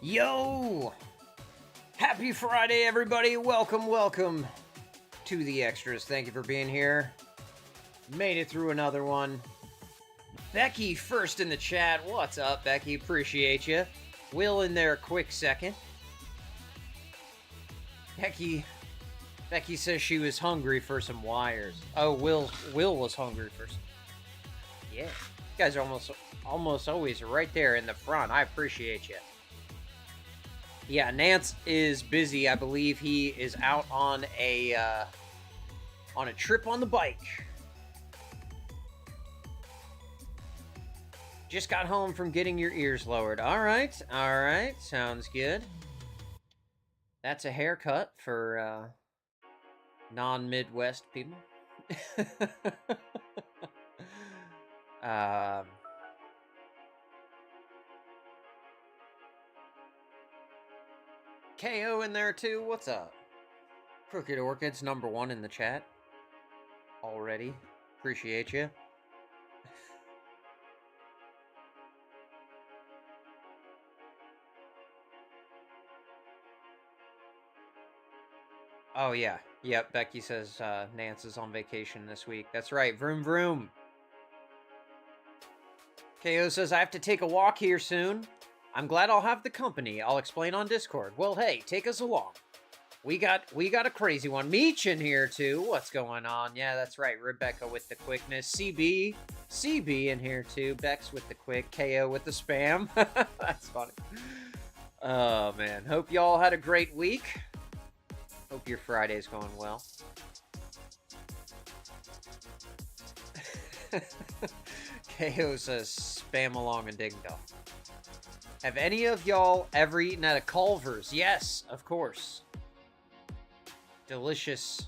Yo! Happy Friday, everybody. Welcome to the extras. Thank you for being here. Made it through another one. Becky first in the chat. What's up, Becky? Appreciate you. Will in there a quick second. Becky says she was hungry for some wires. Oh, Will was hungry for some. Yeah. You guys are almost always right there in the front. I appreciate you. Yeah, Nance is busy. I believe he is out on a trip on the bike. Just got home from getting your ears lowered. All right. Sounds good. That's a haircut for non-Midwest people. KO in there too. What's up? Crooked Orchids #1 in the chat already. Appreciate you. Oh yeah. Yep, Becky says Nance is on vacation this week. That's right. Vroom vroom. KO says I have to take a walk here soon. I'm glad I'll have the company. I'll explain on Discord. Well, hey, take us along. We got a crazy one. Meech in here too. What's going on? Yeah, that's right. Rebecca with the quickness. CB in here too. Bex with the quick. KO with the spam. That's funny. Oh man. Hope y'all had a great week. Hope your Friday's going well. KO says spam along and ding dong. Have any of y'all ever eaten at a Culver's? Yes, of course. Delicious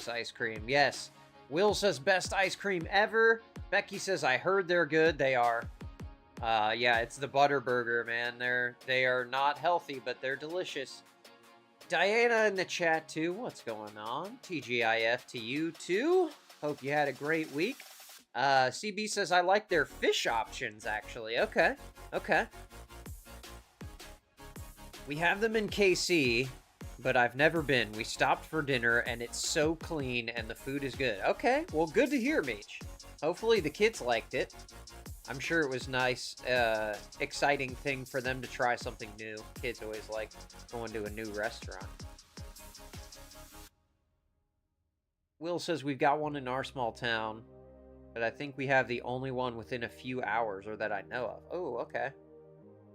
ice cream. Yes. Will says best ice cream ever. Becky says I heard they're good. They are. Yeah, it's the butter burger, man. They are not healthy, but they're delicious. Diana in the chat too. What's going on? TGIF to you too. Hope you had a great week. CB says I like their fish options actually. Okay. We have them in KC, but I've never been. We stopped for dinner, and it's so clean, and the food is good. Okay, well, good to hear, Meech. Hopefully the kids liked it. I'm sure it was nice, exciting thing for them to try something new. Kids always like going to a new restaurant. Will says we've got one in our small town, but I think we have the only one within a few hours, or that I know of. Oh, okay.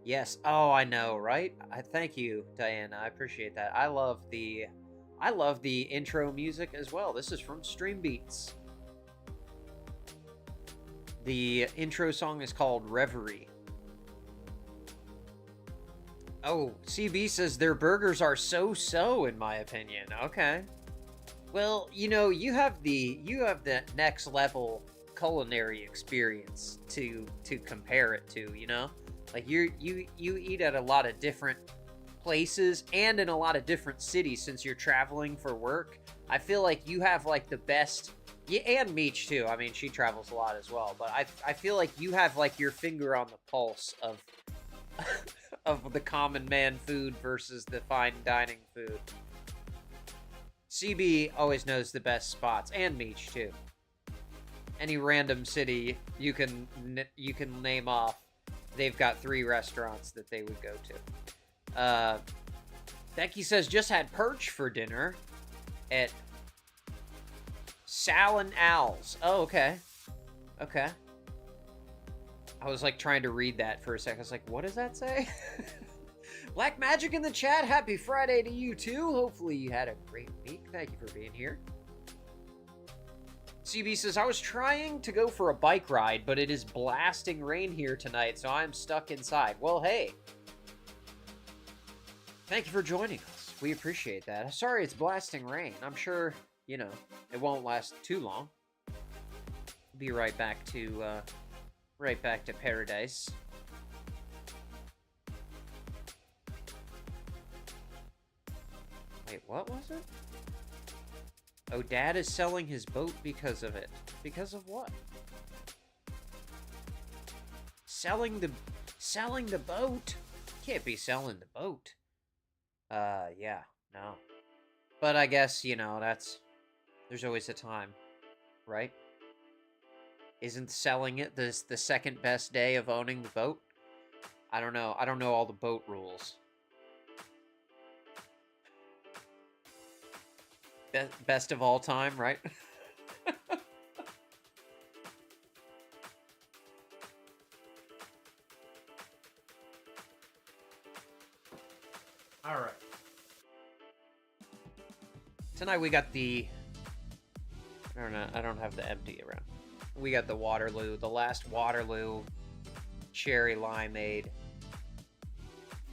Yes. Oh, I know, right? Thank you, Diana. I appreciate that. I love the intro music as well. This is from Streambeats. The intro song is called Reverie. Oh, CB says their burgers are so-so in my opinion. Okay. Well, you know, you have the next level culinary experience to compare it to, you know? Like you eat at a lot of different places and in a lot of different cities since you're traveling for work. I feel like you have like the best. Yeah, and Meech too. I mean, she travels a lot as well. But I feel like you have like your finger on the pulse of of the common man food versus the fine dining food. CB always knows the best spots, and Meech too. Any random city you can name off. They've got 3 restaurants that they would go to. Becky says, just had perch for dinner at Sal and Al's. Oh, okay. Okay. I was like trying to read that for a second. I was like, what does that say? Black Magic in the chat. Happy Friday to you too. Hopefully you had a great week. Thank you for being here. CB says, I was trying to go for a bike ride, but it is blasting rain here tonight, so I'm stuck inside. Well, hey. Thank you for joining us. We appreciate that. Sorry it's blasting rain. I'm sure, you know, it won't last too long. Be right back to paradise. Wait, what was it? Oh, Dad is selling his boat because of it. Because of what? Selling the boat? Can't be selling the boat. Yeah, no. But I guess, you know, there's always a time, right? Isn't selling it the second best day of owning the boat? I don't know. I don't know all the boat rules. Best of all time, right? All right. Tonight we got the... I don't know. I don't have the empty around. We got the Waterloo, the last Waterloo cherry limeade.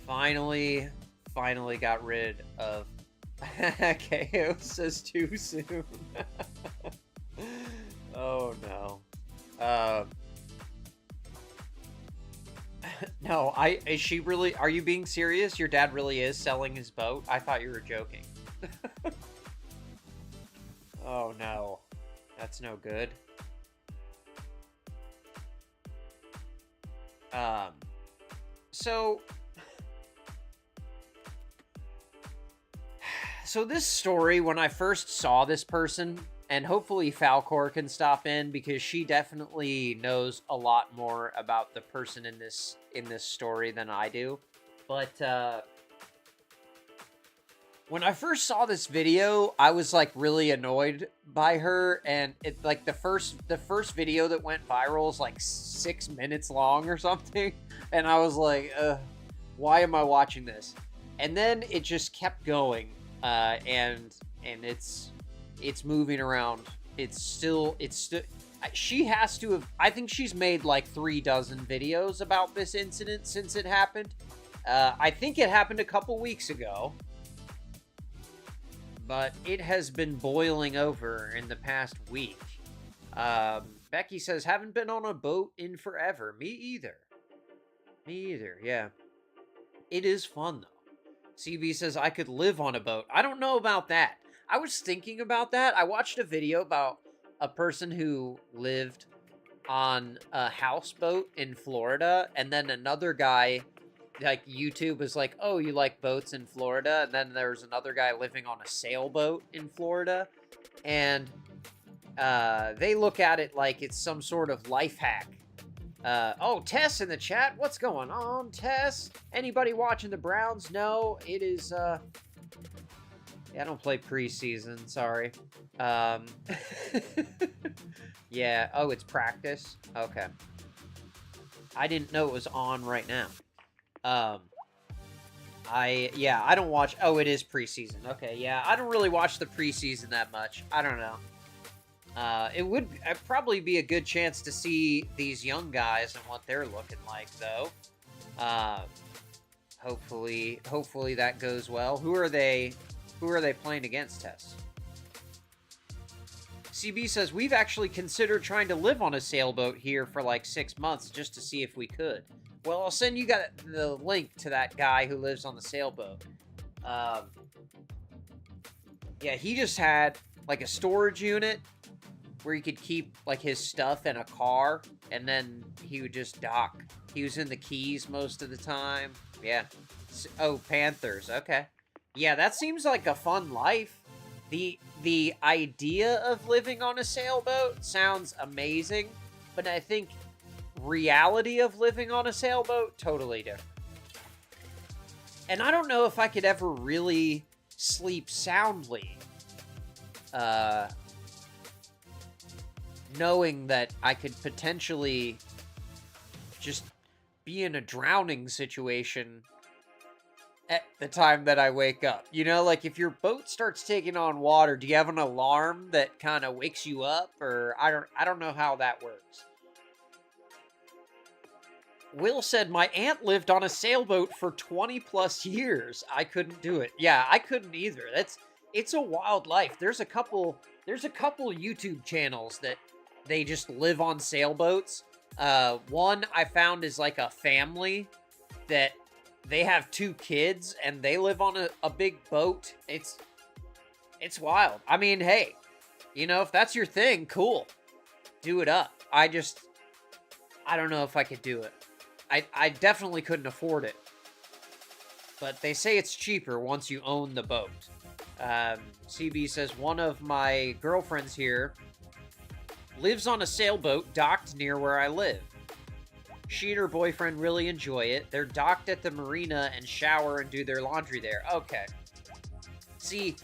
Finally got rid of... KO says too soon. Oh no. No, is she really, are you being serious? Your dad really is selling his boat? I thought you were joking. Oh no. That's no good. So this story, when I first saw this person, and hopefully Falcor can stop in because she definitely knows a lot more about the person in this story than I do. But when I first saw this video, I was like really annoyed by her, and it like the first video that went viral is like 6 minutes long or something, and I was like, why am I watching this? And then it just kept going, and it's moving around. It's still she has to have, I think she's made like 3 dozen videos about this incident since it happened. I think it happened a couple weeks ago, but it has been boiling over in the past week. Becky says, haven't been on a boat in forever. Me either, yeah. It is fun, though. CB says, I could live on a boat. I don't know about that. I was thinking about that. I watched a video about a person who lived on a houseboat in Florida, and then another guy, like, YouTube was like, oh, you like boats in Florida? And then there was another guy living on a sailboat in Florida, and they look at it like it's some sort of life hack. Oh, Tess in the chat. What's going on, Tess? Anybody watching the Browns? No, it is, yeah, I don't play preseason, sorry. Yeah, oh, it's practice? Okay. I didn't know it was on right now. Yeah, I don't watch, oh, it is preseason. Okay, yeah, I don't really watch the preseason that much. I don't know. It would probably be a good chance to see these young guys and what they're looking like, though. Hopefully that goes well. Who are they playing against, Tess? CB says, we've actually considered trying to live on a sailboat here for like 6 months just to see if we could. Well, I'll send you the link to that guy who lives on the sailboat. Yeah, he just had like a storage unit where he could keep like his stuff in a car, and then he would just dock. He was in the Keys most of the time. Yeah. Oh, Panthers. Okay. Yeah, that seems like a fun life. The idea of living on a sailboat sounds amazing, but I think reality of living on a sailboat, totally different. And I don't know if I could ever really sleep soundly, knowing that I could potentially just be in a drowning situation at the time that I wake up. You know, like if your boat starts taking on water, do you have an alarm that kind of wakes you up? Or I don't know how that works. Will said, my aunt lived on a sailboat for 20 plus years. I couldn't do it. Yeah, I couldn't either. It's a wild life. There's a couple YouTube channels that they just live on sailboats. One I found is like a family that they have 2 kids and they live on a big boat. It's wild. I mean, hey, you know, if that's your thing, cool. Do it up. I don't know if I could do it. I definitely couldn't afford it. but they say it's cheaper once you own the boat. CB says, one of my girlfriends here lives on a sailboat docked near where I live. She and her boyfriend really enjoy it. They're docked at the marina and shower and do their laundry there. Okay. See,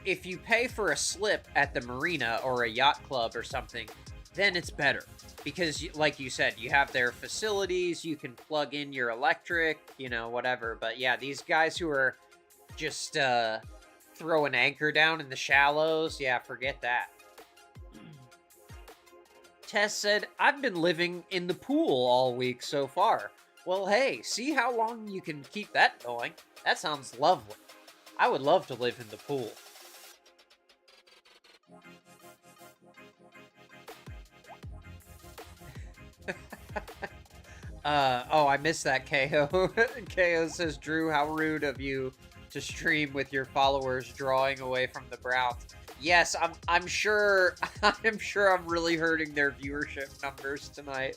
if you pay for a slip at the marina or a yacht club or something, then it's better. Because, like you said, you have their facilities, you can plug in your electric, you know, whatever. But yeah, these guys who are just throw an anchor down in the shallows, yeah, forget that. Tess said, I've been living in the pool all week so far. Well, hey, see how long you can keep that going? That sounds lovely. I would love to live in the pool. Oh, I missed that, KO. KO says, Drew, how rude of you to stream with your followers drawing away from the Browns. Yes, I'm sure I'm really hurting their viewership numbers tonight.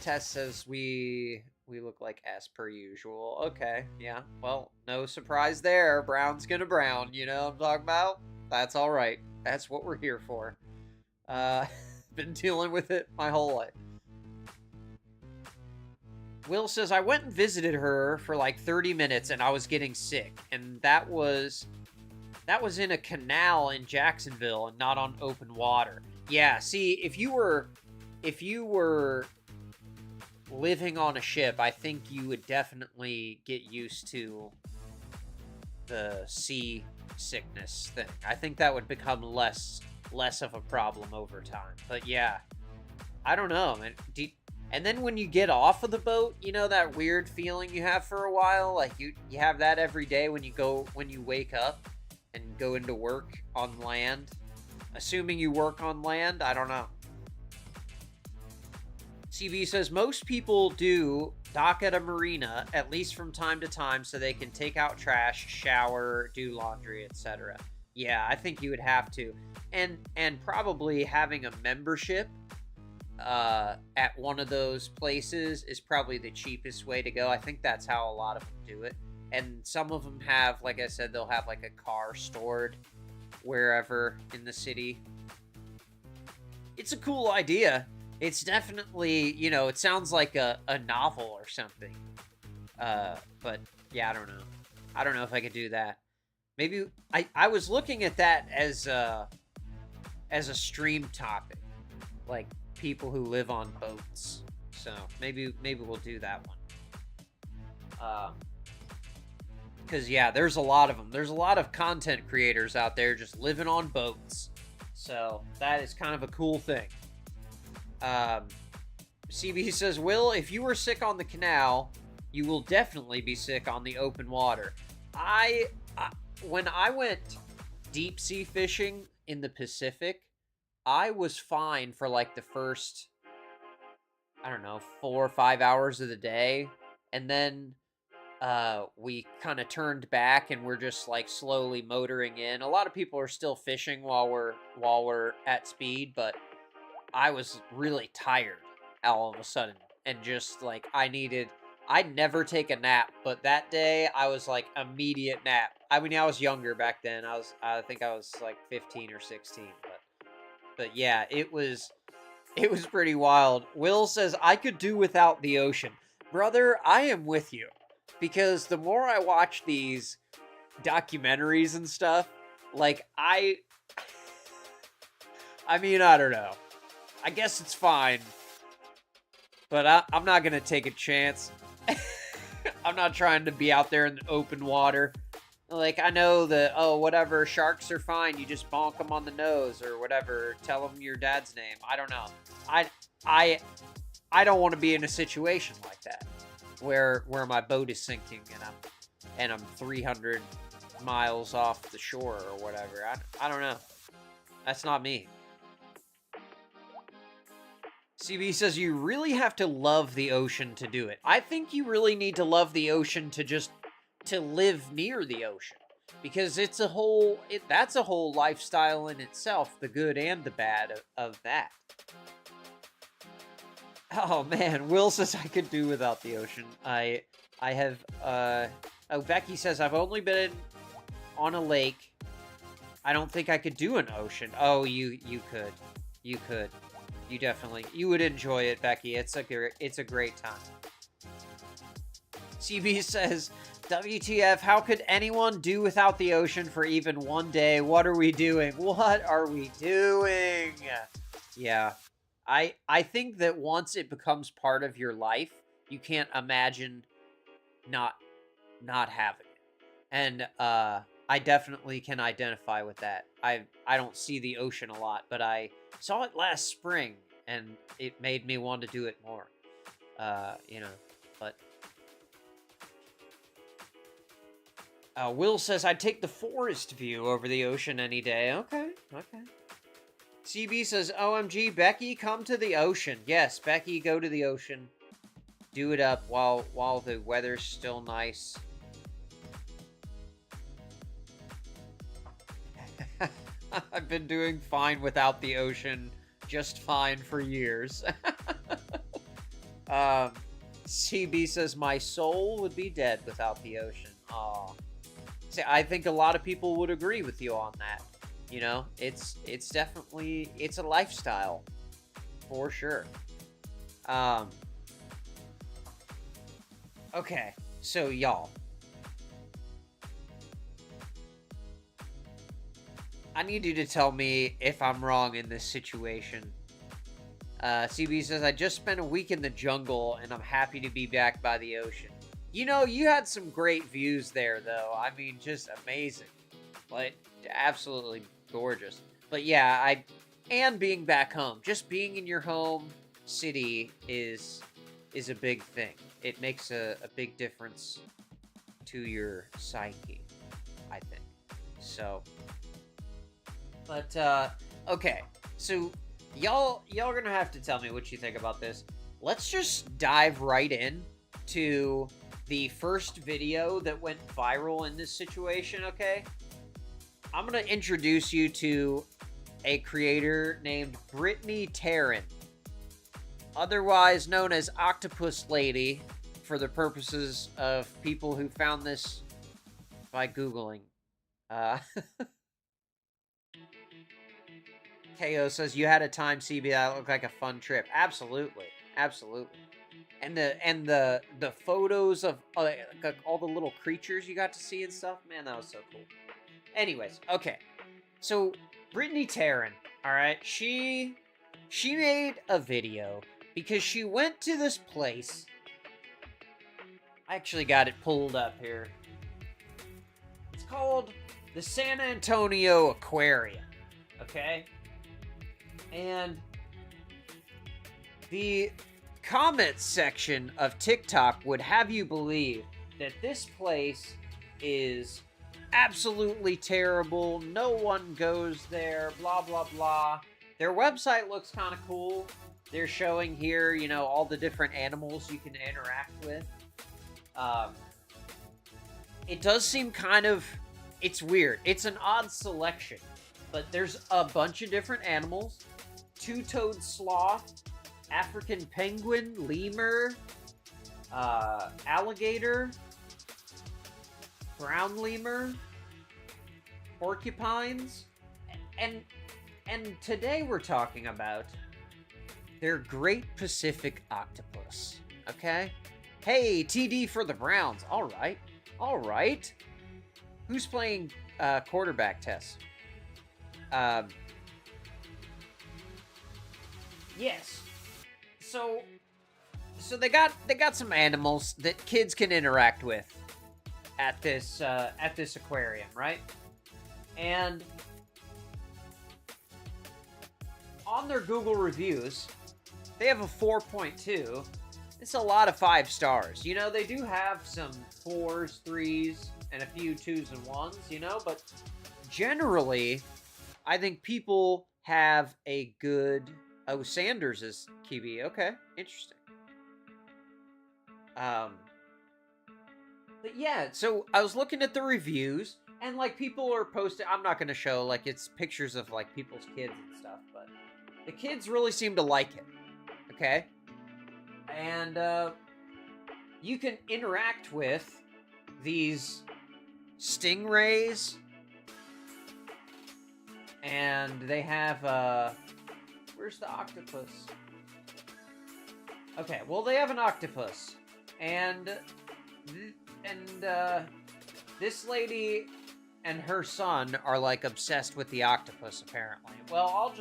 Tess says we look like as per usual. Okay, yeah. Well, no surprise there. Brown's gonna brown, you know what I'm talking about? That's alright. That's what we're here for. Been dealing with it my whole life. Will says, I went and visited her for like 30 minutes and I was getting sick. And that was in a canal in Jacksonville and not on open water. Yeah, see, if you were living on a ship, I think you would definitely get used to the sea sickness thing. I think that would become less of a problem over time. But yeah, I don't know, man. And then when you get off of the boat, you know that weird feeling you have for a while? Like you have that every day when you wake up and go into work on land. Assuming you work on land, I don't know. CB says, most people do dock at a marina, at least from time to time, so they can take out trash, shower, do laundry, etc. Yeah, I think you would have to. And probably having a membership at one of those places is probably the cheapest way to go. I think that's how a lot of them do it. And some of them have, like I said, they'll have like a car stored wherever in the city. It's a cool idea. It's definitely, you know, it sounds like a novel or something. But yeah, I don't know. I don't know if I could do that. Maybe I was looking at that as a stream topic, like people who live on boats. So maybe we'll do that one. Because yeah, there's a lot of them. There's a lot of content creators out there just living on boats. So that is kind of a cool thing. CB says, Will, if you were sick on the canal, you will definitely be sick on the open water. When I went deep sea fishing in the Pacific, I was fine for like the first, I don't know, 4 or 5 hours of the day. And then we kind of turned back and we're just like slowly motoring in. A lot of people are still fishing while we're at speed, but I was really tired all of a sudden. And just like I'd never take a nap, but that day I was like immediate nap. I mean, I was younger back then. I think I was like 15 or 16, but yeah, it was pretty wild. Will says, I could do without the ocean. Brother, I am with you. Because the more I watch these documentaries and stuff, like I mean, I don't know. I guess it's fine. But I'm not going to take a chance. I'm not trying to be out there in the open water. Like, I know that, oh, whatever, sharks are fine. You just bonk them on the nose or whatever. Tell them your dad's name. I don't know. I don't want to be in a situation like that where my boat is sinking and I'm 300 miles off the shore or whatever. I don't know. That's not me. CB says you really have to love the ocean to do it. I think you really need to love the ocean to live near the ocean, because that's a whole lifestyle in itself, the good and the bad of that. Oh man, Will says I could do without the ocean. I have oh, Becky says I've only been on a lake. I don't think I could do an ocean. Oh, you could. You could. You definitely you would enjoy it, Becky. It's a great time. CB says, WTF, how could anyone do without the ocean for even one day? What are we doing? What are we doing? Yeah. I think that once it becomes part of your life, you can't imagine not having it. And I definitely can identify with that. I don't see the ocean a lot, but I saw it last spring and it made me want to do it more. You know, but Will says I'd take the forest view over the ocean any day. Okay. CB says, OMG, Becky, come to the ocean. Yes, Becky, go to the ocean. Do it up while the weather's still nice. I've been doing fine without the ocean. Just fine for years. CB says, my soul would be dead without the ocean. Aw. See, I think a lot of people would agree with you on that. You know, it's definitely, it's a lifestyle. For sure. Okay, so y'all. I need you to tell me if I'm wrong in this situation. CB says, I just spent a week in the jungle and I'm happy to be back by the ocean. You know, you had some great views there, though. I mean, just amazing. Like, absolutely gorgeous. But yeah, and being back home. Just being in your home city is a big thing. It makes a big difference to your psyche, I think. So, but, okay. So, y'all are gonna have to tell me what you think about this. Let's just dive right in to the first video that went viral in this situation, okay? I'm gonna introduce you to a creator named Brittany Tarrant, otherwise known as Octopus Lady, for the purposes of people who found this by Googling. KO says, you had a time, CB, that looked like a fun trip. Absolutely. And the photos of like all the little creatures you got to see and stuff, man, that was so cool. Anyways, okay. So Brittany Tarrant, all right, she made a video because she went to this place. I actually got it pulled up here. It's called the San Antonio Aquarium, okay? And the comments section of TikTok would have you believe that this place is absolutely terrible. No one goes there, blah, blah, blah. Their website looks kind of cool. They're showing here, you know, all the different animals you can interact with. It does seem kind of, it's weird. It's an odd selection, but there's a bunch of different animals. Two-toed sloth, African penguin, lemur, alligator, brown lemur, porcupines, and today we're talking about their Great Pacific Octopus, okay? Hey, TD for the Browns. All right. Who's playing quarterback test? Yes. So they got some animals that kids can interact with at this aquarium, right? And on their Google reviews, they have a 4.2. It's a lot of 5 stars. You know, they do have some 4s, 3s, and a few 2s and 1s, you know, but generally, I think people have a good... Oh, Sanders is Kiwi. Okay, interesting. But yeah, so I was looking at the reviews, and like people are posting. I'm not gonna show like it's pictures of like people's kids and stuff, but the kids really seem to like it. Okay, And you can interact with these stingrays, and they have where's the octopus? Okay, well, they have an octopus, and this lady and her son are, like, obsessed with the octopus, apparently. Well,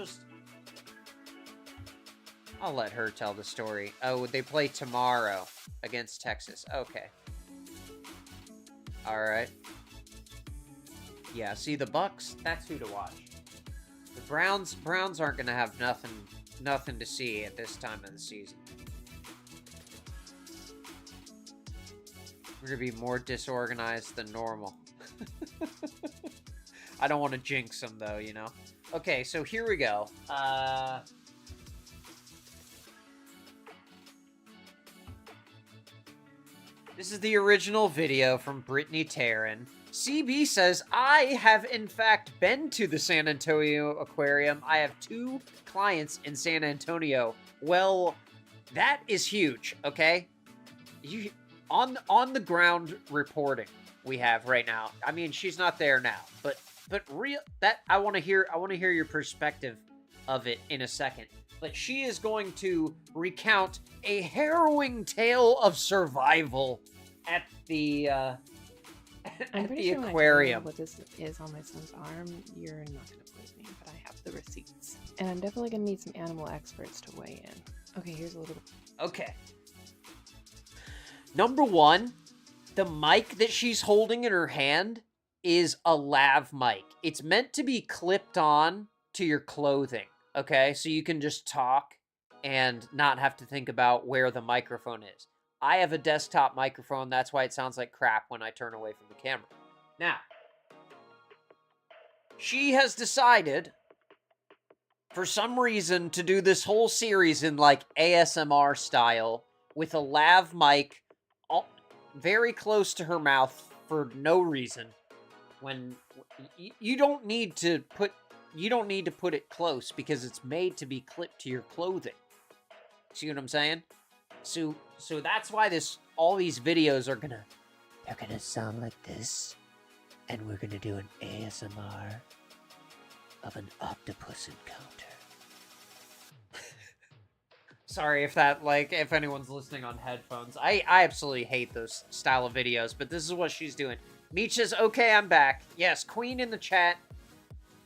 I'll let her tell the story. Oh, they play tomorrow against Texas. Okay. Alright. Yeah, see, the Bucks, that's who to watch. The Browns aren't gonna have nothing to see at this time of the season. We're gonna be more disorganized than normal. I don't want to jinx them, though, you know? Okay, so here we go. This is the original video from Brittany Taryn. CB says, I have in fact been to the San Antonio Aquarium. I have 2 clients in San Antonio. Well, that is huge, okay? On the ground reporting we have right now. I mean, she's not there now, but I want to hear your perspective of it in a second. But she is going to recount a harrowing tale of survival at the I'm pretty sure aquarium. What this is on my son's arm, you're not going to believe me, but I have the receipts. And I'm definitely going to need some animal experts to weigh in. Okay, here's a little... Okay. Number 1, the mic that she's holding in her hand is a lav mic. It's meant to be clipped on to your clothing, okay? So you can just talk and not have to think about where the microphone is. I have a desktop microphone. That's why it sounds like crap when I turn away from the camera. Now, she has decided, for some reason, to do this whole series in, like, ASMR style with a lav mic very close to her mouth for no reason. When you don't need to put it close because it's made to be clipped to your clothing. See what I'm saying? So that's why all these videos are gonna sound like this, and we're gonna do an ASMR of an octopus encounter. Sorry if anyone's listening on headphones. I absolutely hate those style of videos, but this is what she's doing. Meech says, okay, I'm back. Yes, Queen in the chat.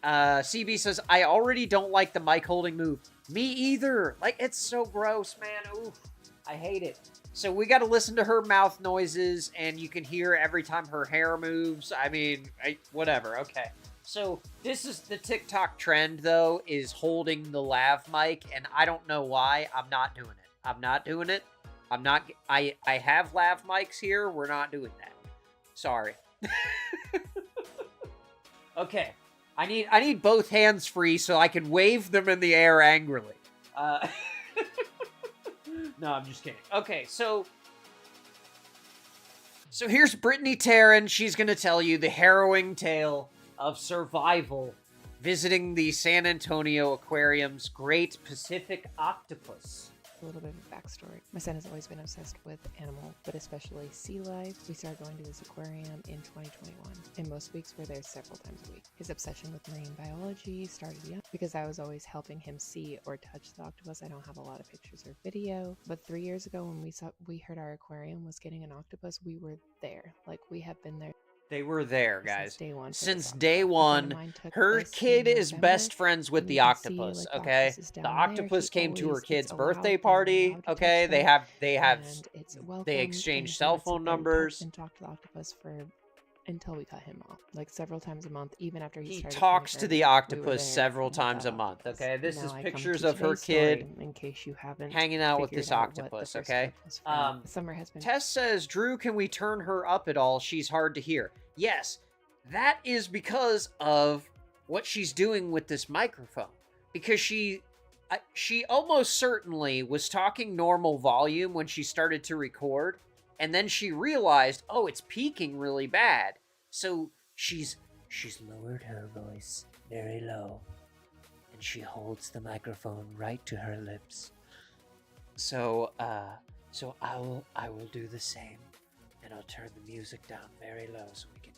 CB says, I already don't like the mic holding move. Me either. Like, it's so gross, man. Oof. I hate it. So we got to listen to her mouth noises, and you can hear every time her hair moves. I mean, whatever. Okay. So this is the TikTok trend, though, is holding the lav mic, and I don't know why. I'm not doing it. I'm not doing it. I have lav mics here. We're not doing that. Sorry. Okay. I need both hands free so I can wave them in the air angrily. No, I'm just kidding. Okay, so here's Brittany Taryn. She's going to tell you the harrowing tale of survival visiting the San Antonio Aquarium's Great Pacific Octopus. A little bit of a backstory. My son has always been obsessed with animal, but especially sea life. We started going to this aquarium in 2021, and most weeks we're there several times a week. His obsession with marine biology started young because I was always helping him see or touch the octopus. I don't have a lot of pictures or video, but 3 years ago when we heard our aquarium was getting an octopus, we were there. Like, we have been there. They were there, guys. Since day one. Her kid is best friends with the octopus, okay? The octopus came to her kid's birthday party, okay? They exchange cell phone numbers. And talk to the octopus until we cut him off, like several times a month, even after he started. He talks to the octopus several times a month, okay? This is pictures of her kid in case you haven't hanging out with this octopus, okay? Summer has been. Tess says, Drew, can we turn her up at all? She's hard to hear. Yes, that is because of what she's doing with this microphone. Because she almost certainly was talking normal volume when she started to record, and then she realized, oh, it's peaking really bad. So she's lowered her voice very low, and she holds the microphone right to her lips. So, So I will do the same, and I'll turn the music down very low so we can.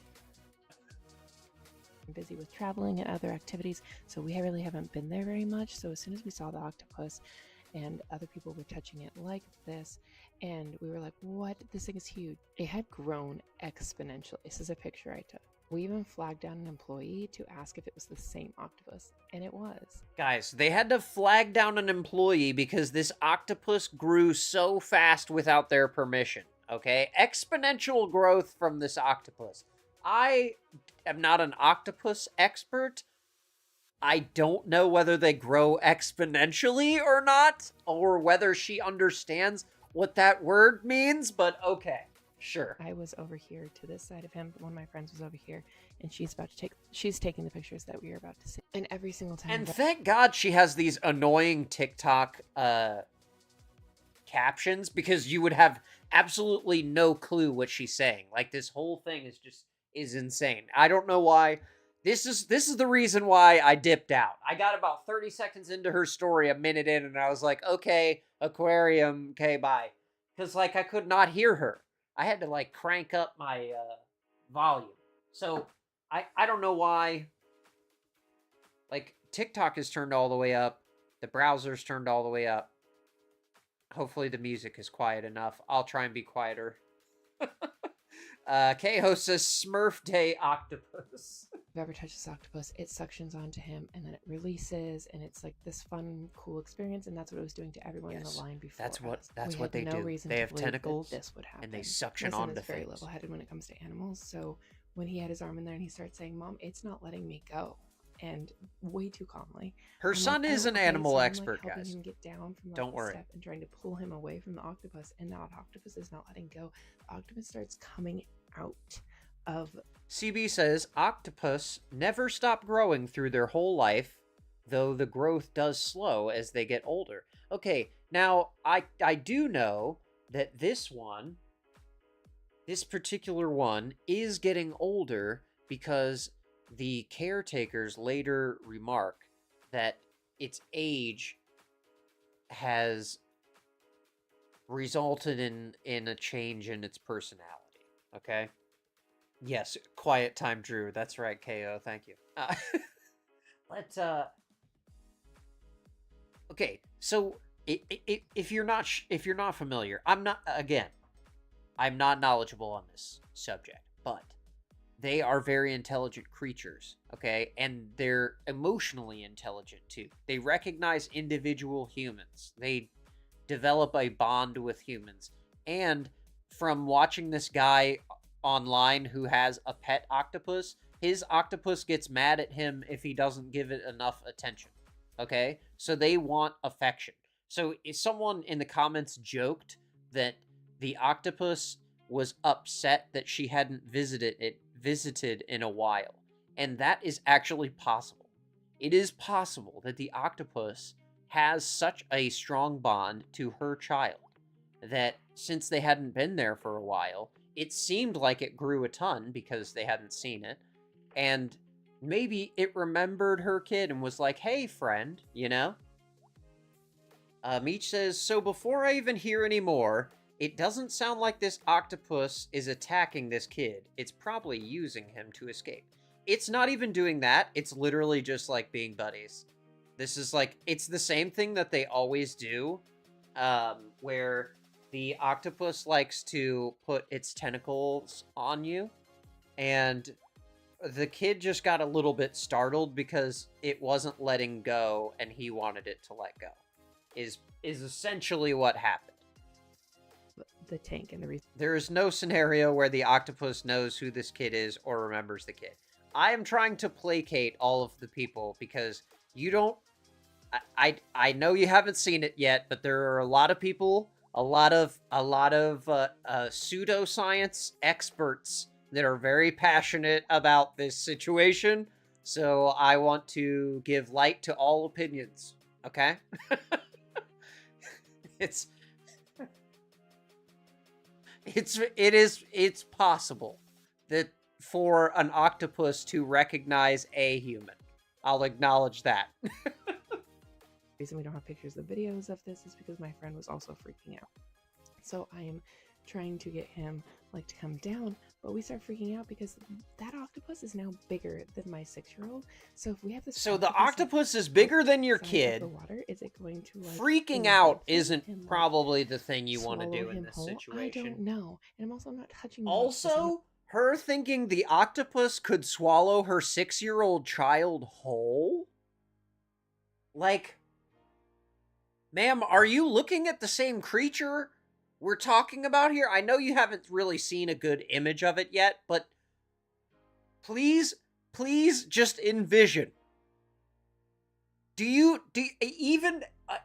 Busy with traveling and other activities, so we really haven't been there very much. So as soon as we saw the octopus and other people were touching it like this, and we were like, what? This thing is huge. It had grown exponentially. This is a picture I took. We even flagged down an employee to ask if it was the same octopus, and it was. Guys, they had to flag down an employee because this octopus grew so fast without their permission, okay? Exponential growth from this octopus. I am not an octopus expert. I don't know whether they grow exponentially or not, or whether she understands what that word means, but okay, sure. I was over here to this side of him. One of my friends was over here, and she's taking the pictures that we are about to see. And every single time. And thank God she has these annoying TikTok captions, because you would have absolutely no clue what she's saying. Like, this whole thing is insane. I don't know why. This is the reason why I dipped out. I got about 30 seconds into her story, a minute in, and I was like, okay, aquarium, okay, bye. Because, like, I could not hear her. I had to, like, crank up my volume. So, I don't know why. Like, TikTok is turned all the way up. The browser's turned all the way up. Hopefully the music is quiet enough. I'll try and be quieter. Keho says Smurf Day Octopus. If you ever touch this octopus, it suctions onto him and then it releases, and it's like this fun, cool experience, and that's what it was doing to everyone in the line before. That's what we they had no do. reason They to have believe tentacles, that this would happen. and they suction Mason onto is very things. level-headed when it comes to animals, so when he had his arm in there and he starts saying, "Mom, it's not letting me go," and way too calmly. Her I'm son like, is "Oh, an okay," animal so I'm, expert, like, helping guys. him get down from, like, Don't the worry. step and trying to pull him away from the octopus, and now the octopus is not letting go. The octopus starts coming out of. CB says octopus never stop growing through their whole life, though the growth does slow as they get older. Okay, now I do know that this particular one is getting older, because the caretakers later remark that its age has resulted in a change in its personality. Okay? Yes, quiet time, Drew. That's right, KO. Thank you. Let's okay, so if you're not familiar, I'm not knowledgeable on this subject, but they are very intelligent creatures, okay? And they're emotionally intelligent too. They recognize individual humans. They develop a bond with humans. And from watching this guy online who has a pet octopus, his octopus gets mad at him if he doesn't give it enough attention. Okay? So they want affection. So if someone in the comments joked that the octopus was upset that she hadn't visited in a while. And that is actually possible. It is possible that the octopus has such a strong bond to her child that since they hadn't been there for a while, it seemed like it grew a ton because they hadn't seen it. And maybe it remembered her kid and was like, hey, friend, you know? Meech says, so before I even hear any more, it doesn't sound like this octopus is attacking this kid. It's probably using him to escape. It's not even doing that. It's literally just like being buddies. This is like, it's the same thing that they always do, where the octopus likes to put its tentacles on you, and the kid just got a little bit startled because it wasn't letting go and he wanted it to let go. Is essentially what happened. The tank and the reason. There is no scenario where the octopus knows who this kid is or remembers the kid. I am trying to placate all of the people because you don't. I know you haven't seen it yet, but there are a lot of people, a lot of pseudoscience experts that are very passionate about this situation. So I want to give light to all opinions. Okay. It's possible that for an octopus to recognize a human. I'll acknowledge that. The reason we don't have pictures of videos of this is because my friend was also freaking out. So I am trying to get him like to come down, but we start freaking out because that octopus is now bigger than my 6-year-old. So if we have this, so the octopus is bigger than your kid. The water, is it going to like freaking out isn't and, probably the thing you want to do in him this whole? situation. I don't know, and I'm also not touching. Also, her thinking the octopus could swallow her 6-year-old child whole. Like, ma'am, are you looking at the same creature we're talking about here? I know you haven't really seen a good image of it yet, but please just envision. Do you even,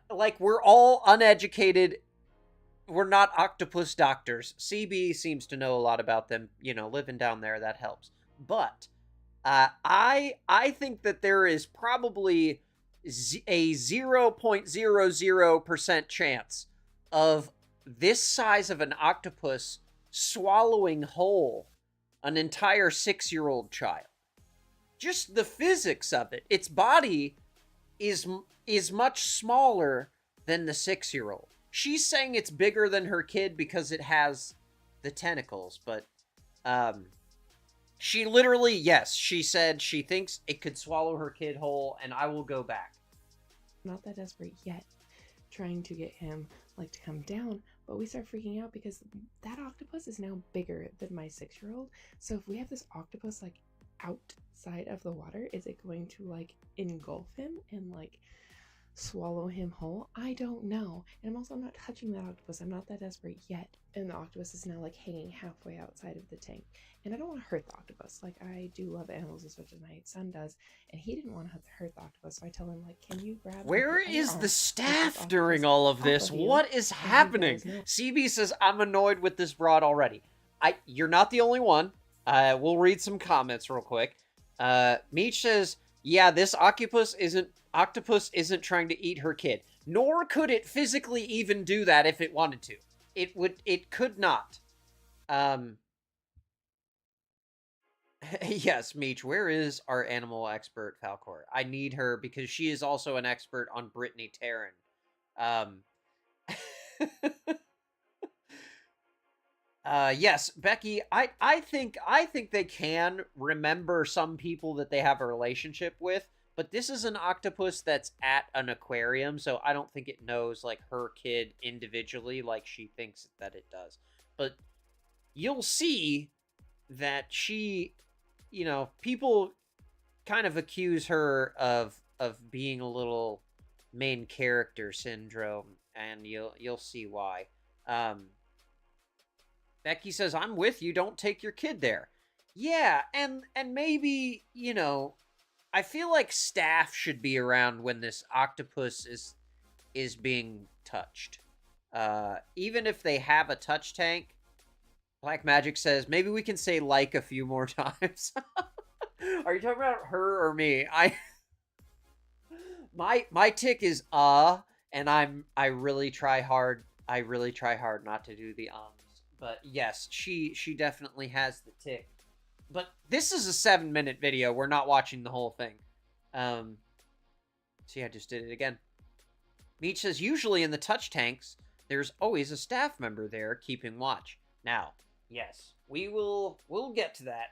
like, we're all uneducated, we're not octopus doctors. CB seems to know a lot about them, you know, living down there, that helps. But I think that there is probably a 0.00% chance of this size of an octopus swallowing whole an entire 6-year-old child. Just the physics of it. Its body is much smaller than the 6-year-old. She's saying it's bigger than her kid because it has the tentacles, but she literally, yes, she said she thinks it could swallow her kid whole, and I will go back. Not that desperate yet, trying to get him like to come down, but we start freaking out because that octopus is now bigger than my 6-year-old. So if we have this octopus like outside of the water, is it going to like engulf him and like swallow him whole? I don't know. And I'm also not touching that octopus. I'm not that desperate yet. And the octopus is now like hanging halfway outside of the tank. And I don't want to hurt the octopus. Like, I do love animals as much as my son does. And he didn't want to hurt the octopus. So I tell him, like, can you grab... Where is the staff during all of this? What is happening? CB says, I'm annoyed with this broad already. You're not the only one. We'll read some comments real quick. Meech says, yeah, this octopus isn't trying to eat her kid. Nor could it physically even do that if it wanted to. It could not. Yes, Meech, where is our animal expert, Falcor? I need her because she is also an expert on Brittany Taryn. Yes, Becky, I think they can remember some people that they have a relationship with, but this is an octopus that's at an aquarium, so I don't think it knows, like, her kid individually like she thinks that it does. But you'll see that she, you know, people kind of accuse her of being a little main character syndrome, and you'll see why. Becky says, I'm with you, don't take your kid there. Yeah, and maybe, you know, I feel like staff should be around when this octopus is being touched. Even if they have a touch tank, Black Magic says, maybe we can say like a few more times. Are you talking about her or me? My tick is and I really try hard not to do the ums. But yes, she definitely has the tick. But this is a 7-minute video. We're not watching the whole thing. See, I just did it again. Meech says, usually in the touch tanks, there's always a staff member there keeping watch. Now, yes, we'll get to that.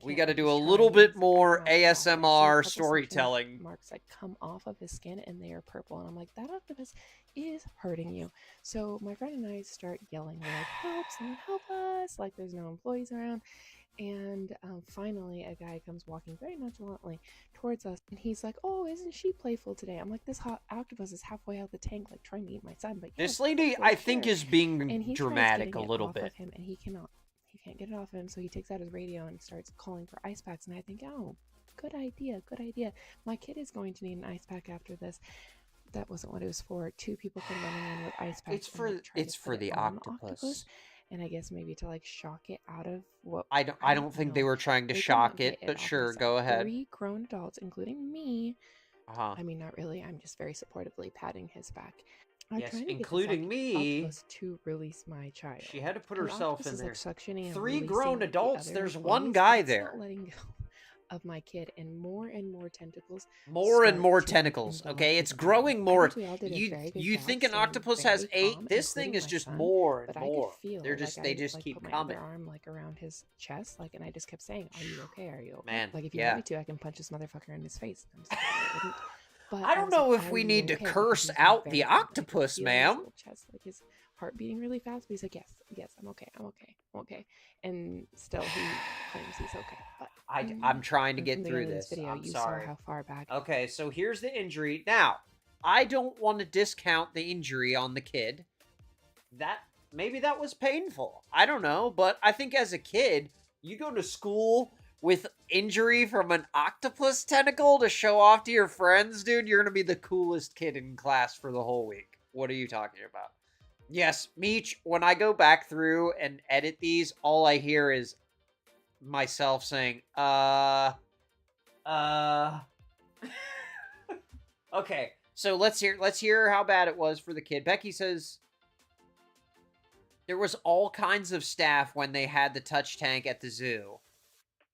We got to do a little bit more ASMR storytelling. Marks like come off of his skin and they are purple, and I'm like, that octopus is hurting you. So my friend and I start yelling, we're like, help, someone help us, like there's no employees around. And finally a guy comes walking very nonchalantly towards us, and he's like, oh, isn't she playful today? I'm like, this hot octopus is halfway out the tank, like trying to eat my son. But this lady, I think, is being dramatic a little bit. Him, and he can't get it off him, so he takes out his radio and starts calling for ice packs. And I think, oh, good idea. My kid is going to need an ice pack after this. That wasn't what it was for. 2 people come running in with ice packs. It's for the octopus. And I guess maybe to like shock it out of what I don't think they were trying to shock it, but sure, go ahead. 3 grown adults, including me. I mean, not really. I'm just very supportively patting his back. Yes, including me. To release my child. She had to put herself in there. Like 3 grown adults. There's one guy there. Letting go of my kid, and more tentacles. More and start more to tentacles, envelop okay? his It's arm. growing I more. think we all did a very good You job think an staying octopus very has 8? calm, This thing including is my just son, more and but I more. could feel They just like keep put my coming. other arm like around his chest, like, and I just kept saying, "Are you okay? Are you okay?" Man, Like, if you want me to, I can punch this motherfucker in his face. I'm just kidding, I wouldn't. But I I don't was like, know if "Are we you need to okay?" Because curse he was being out very the calm, and I could octopus, feel in his ma'am. little chest, like his heart beating really fast. But he's like, "Yes, yes, I'm okay, I'm okay, I'm okay." And still, he claims he's okay. But I'm trying to and get from the through beginning of this. video, I'm you sorry. saw how far back. Okay, so here's the injury. Now, I don't want to discount the injury on the kid. Maybe that was painful. I don't know, but I think as a kid, you go to school with injury from an octopus tentacle to show off to your friends, dude, you're gonna be the coolest kid in class for the whole week. What are you talking about? Yes, Meech, when I go back through and edit these, all I hear is myself saying, Okay, so let's hear how bad it was for the kid. Becky says there was all kinds of staff when they had the touch tank at the zoo.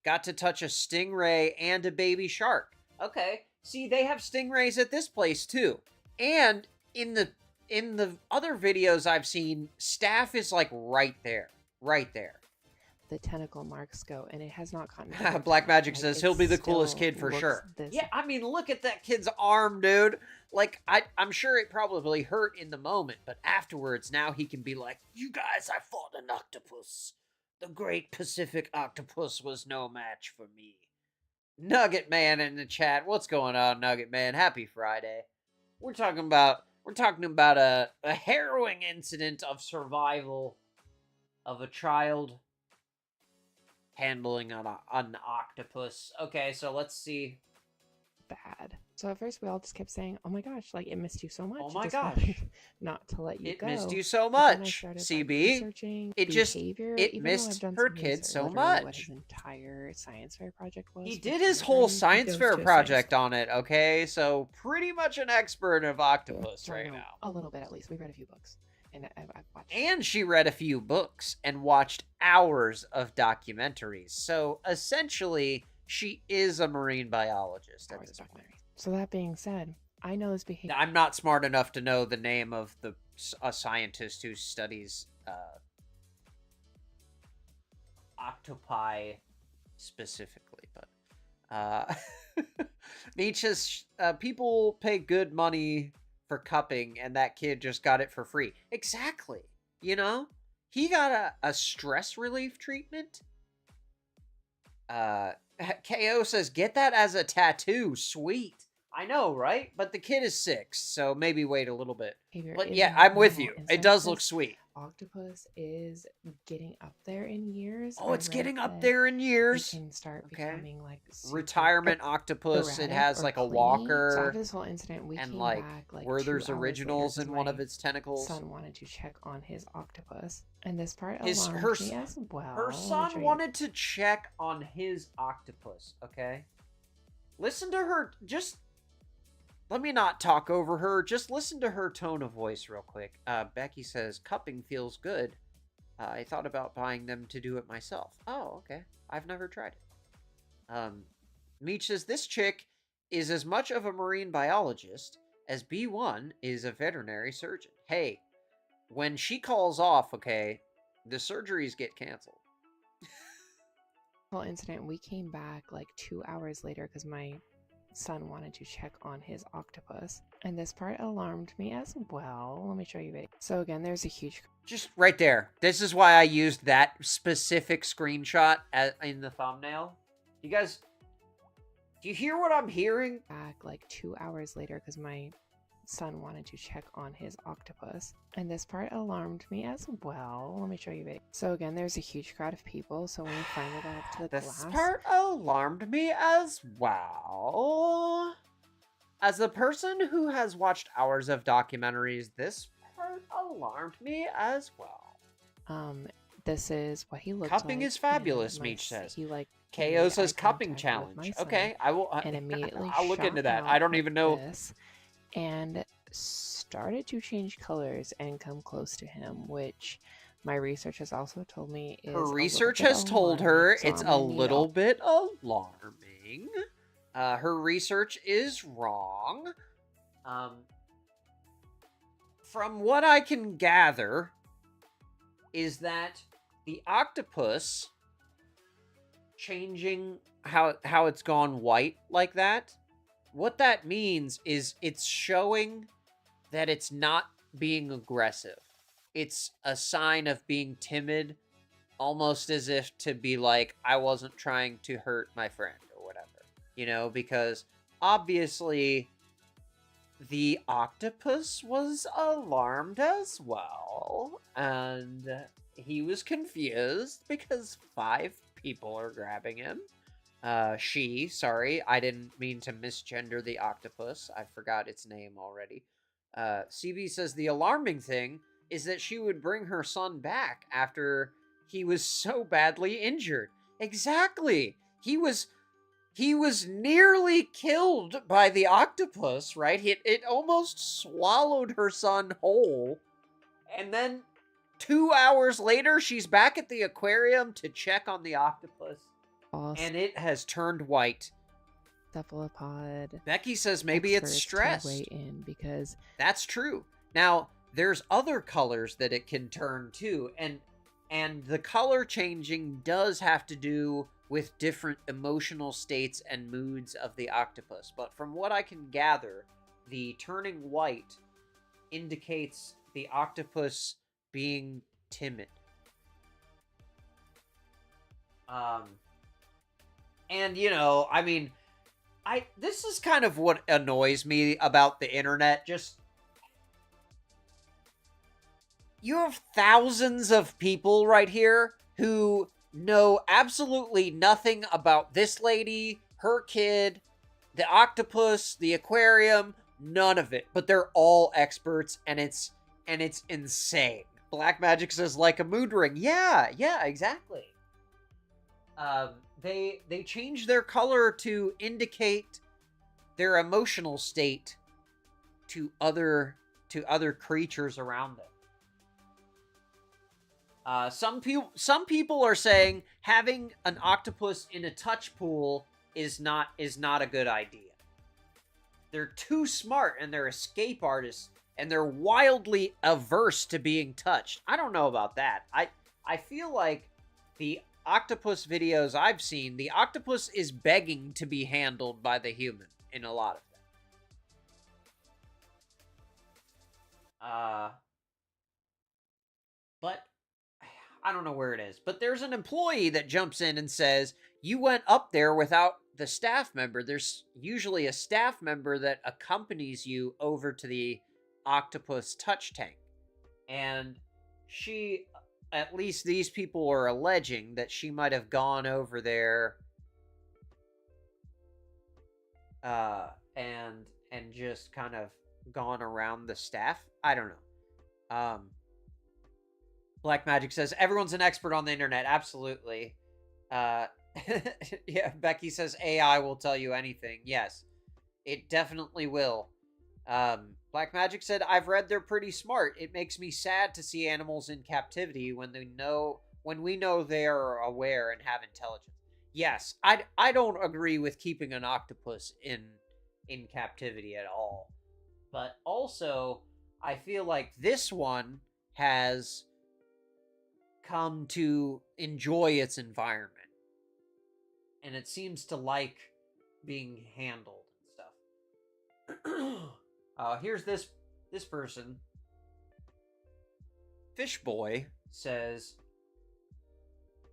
Got to touch a stingray and a baby shark. Okay, see, they have stingrays at this place too. And in the other videos I've seen, staff is like right there. The tentacle marks go, and it has not gotten. Black Magic like, says he'll be the coolest still kid for looks sure. this- Yeah, I mean, look at that kid's arm, dude. Like, I'm sure it probably hurt in the moment, but afterwards, now he can be like, "You guys, I fought an octopus. The Great Pacific Octopus was no match for me." Nugget Man in the chat. What's going on, Nugget Man? Happy Friday. We're talking about a harrowing incident of survival of a child handling an octopus. Okay, so let's see. Bad. So at first we all just kept saying, "Oh my gosh, like it missed you so much." Oh my just gosh. wanted not to let you It go. missed you so But then I much, started, like, CB. researching It just behavior, it even though I've missed done her some kid research, so literally what much. his entire science fair project was. He for did his whole kindergarten. He science goes fair to a project science on it, okay? So pretty much an expert of octopus fair. right No, now. a little bit at least. We read a few books, and I've watched. And she read a few books and watched hours of documentaries. So essentially, she is a marine biologist at this point. So that being said, I know this behavior. I'm not smart enough to know the name of a scientist who studies octopi specifically, but Nietzsche's people pay good money for cupping, and that kid just got it for free. Exactly. You know, he got a stress relief treatment. KO says, "Get that as a tattoo." Sweet. I know, right? But the kid is 6, so maybe wait a little bit. But yeah, I'm with you. It does look sweet. Octopus is getting up there in years. Oh, it's getting up there in years. It can start becoming like retirement octopus. It has like a walker. So after this whole incident, we and came like back like Werther's 2 hours originals later, in one of its tentacles. Son wanted to check on his octopus, and this part her alarmed me as well. Her son wanted to check on his octopus. Okay, listen to her. Just let me not talk over her. Just listen to her tone of voice real quick. Becky says, "Cupping feels good. I thought about buying them to do it myself." Oh, okay. I've never tried it. Meech says, "This chick is as much of a marine biologist as B1 is a veterinary surgeon. Hey, when she calls off, okay, the surgeries get canceled." Whole incident, we came back like 2 hours later because my son wanted to check on his octopus, and this part alarmed me as well. Let me show you it. So again, there's a huge, just right there. This is why I used that specific screenshot in the thumbnail. You guys, do you hear what I'm hearing? Back like 2 hours later because my son wanted to check on his octopus, and this part alarmed me as well. Let me show you it. So again, there's a huge crowd of people, so when we finally got up to the This glass, part alarmed me as well. As a person who has watched hours of documentaries, this part alarmed me as well. This is what he looks Cupping like. is fabulous, Meech says. He like KO says eye cupping contact with challenge. my son, Okay, I will. and immediately I'll look into shot that. out I don't like even know. this, and started to change colors and come close to him, which my research has also told me is Her research has told her it's a little bit alarming. lying. Her research is wrong. From what I can gather, is that the octopus changing how it's gone white like that, what that means is it's showing that it's not being aggressive. It's a sign of being timid, almost as if to be like, I wasn't trying to hurt my friend or whatever. You know, because obviously the octopus was alarmed as well, and he was confused because 5 people are grabbing him. Sorry, I didn't mean to misgender the octopus. I forgot its name already. CB says the alarming thing is that she would bring her son back after he was so badly injured. Exactly. He was nearly killed by the octopus, right? It almost swallowed her son whole. And then 2 hours later, she's back at the aquarium to check on the octopus. And it has turned white. Cephalopod. Becky says maybe it's stress. Weigh in because that's true. Now, there's other colors that it can turn too, and the color changing does have to do with different emotional states and moods of the octopus. But from what I can gather, the turning white indicates the octopus being timid. And, you know, I mean, this is kind of what annoys me about the internet. Just, you have thousands of people right here who know absolutely nothing about this lady, her kid, the octopus, the aquarium, none of it. But they're all experts, and it's insane. Black Magic says, like a mood ring. Yeah, exactly. They change their color to indicate their emotional state to other creatures around them. Some people are saying having an octopus in a touch pool is not a good idea. They're too smart, and they're escape artists, and they're wildly averse to being touched. I don't know about that. I feel like the octopus videos I've seen, the octopus is begging to be handled by the human in a lot of them. But I don't know where it is. But there's an employee that jumps in and says, you went up there without the staff member. There's usually a staff member that accompanies you over to the octopus touch tank. And she, at least these people are alleging that she might have gone over there and just kind of gone around the staff. I don't know. Black Magic says, everyone's an expert on the internet. Absolutely. Yeah, Becky says, AI will tell you anything. Yes, it definitely will. Black Magic said, I've read they're pretty smart. It makes me sad to see animals in captivity when we know they are aware and have intelligence. Yes, I don't agree with keeping an octopus in captivity at all. But also, I feel like this one has come to enjoy its environment. And it seems to like being handled and stuff. Here's this person. Fishboy says,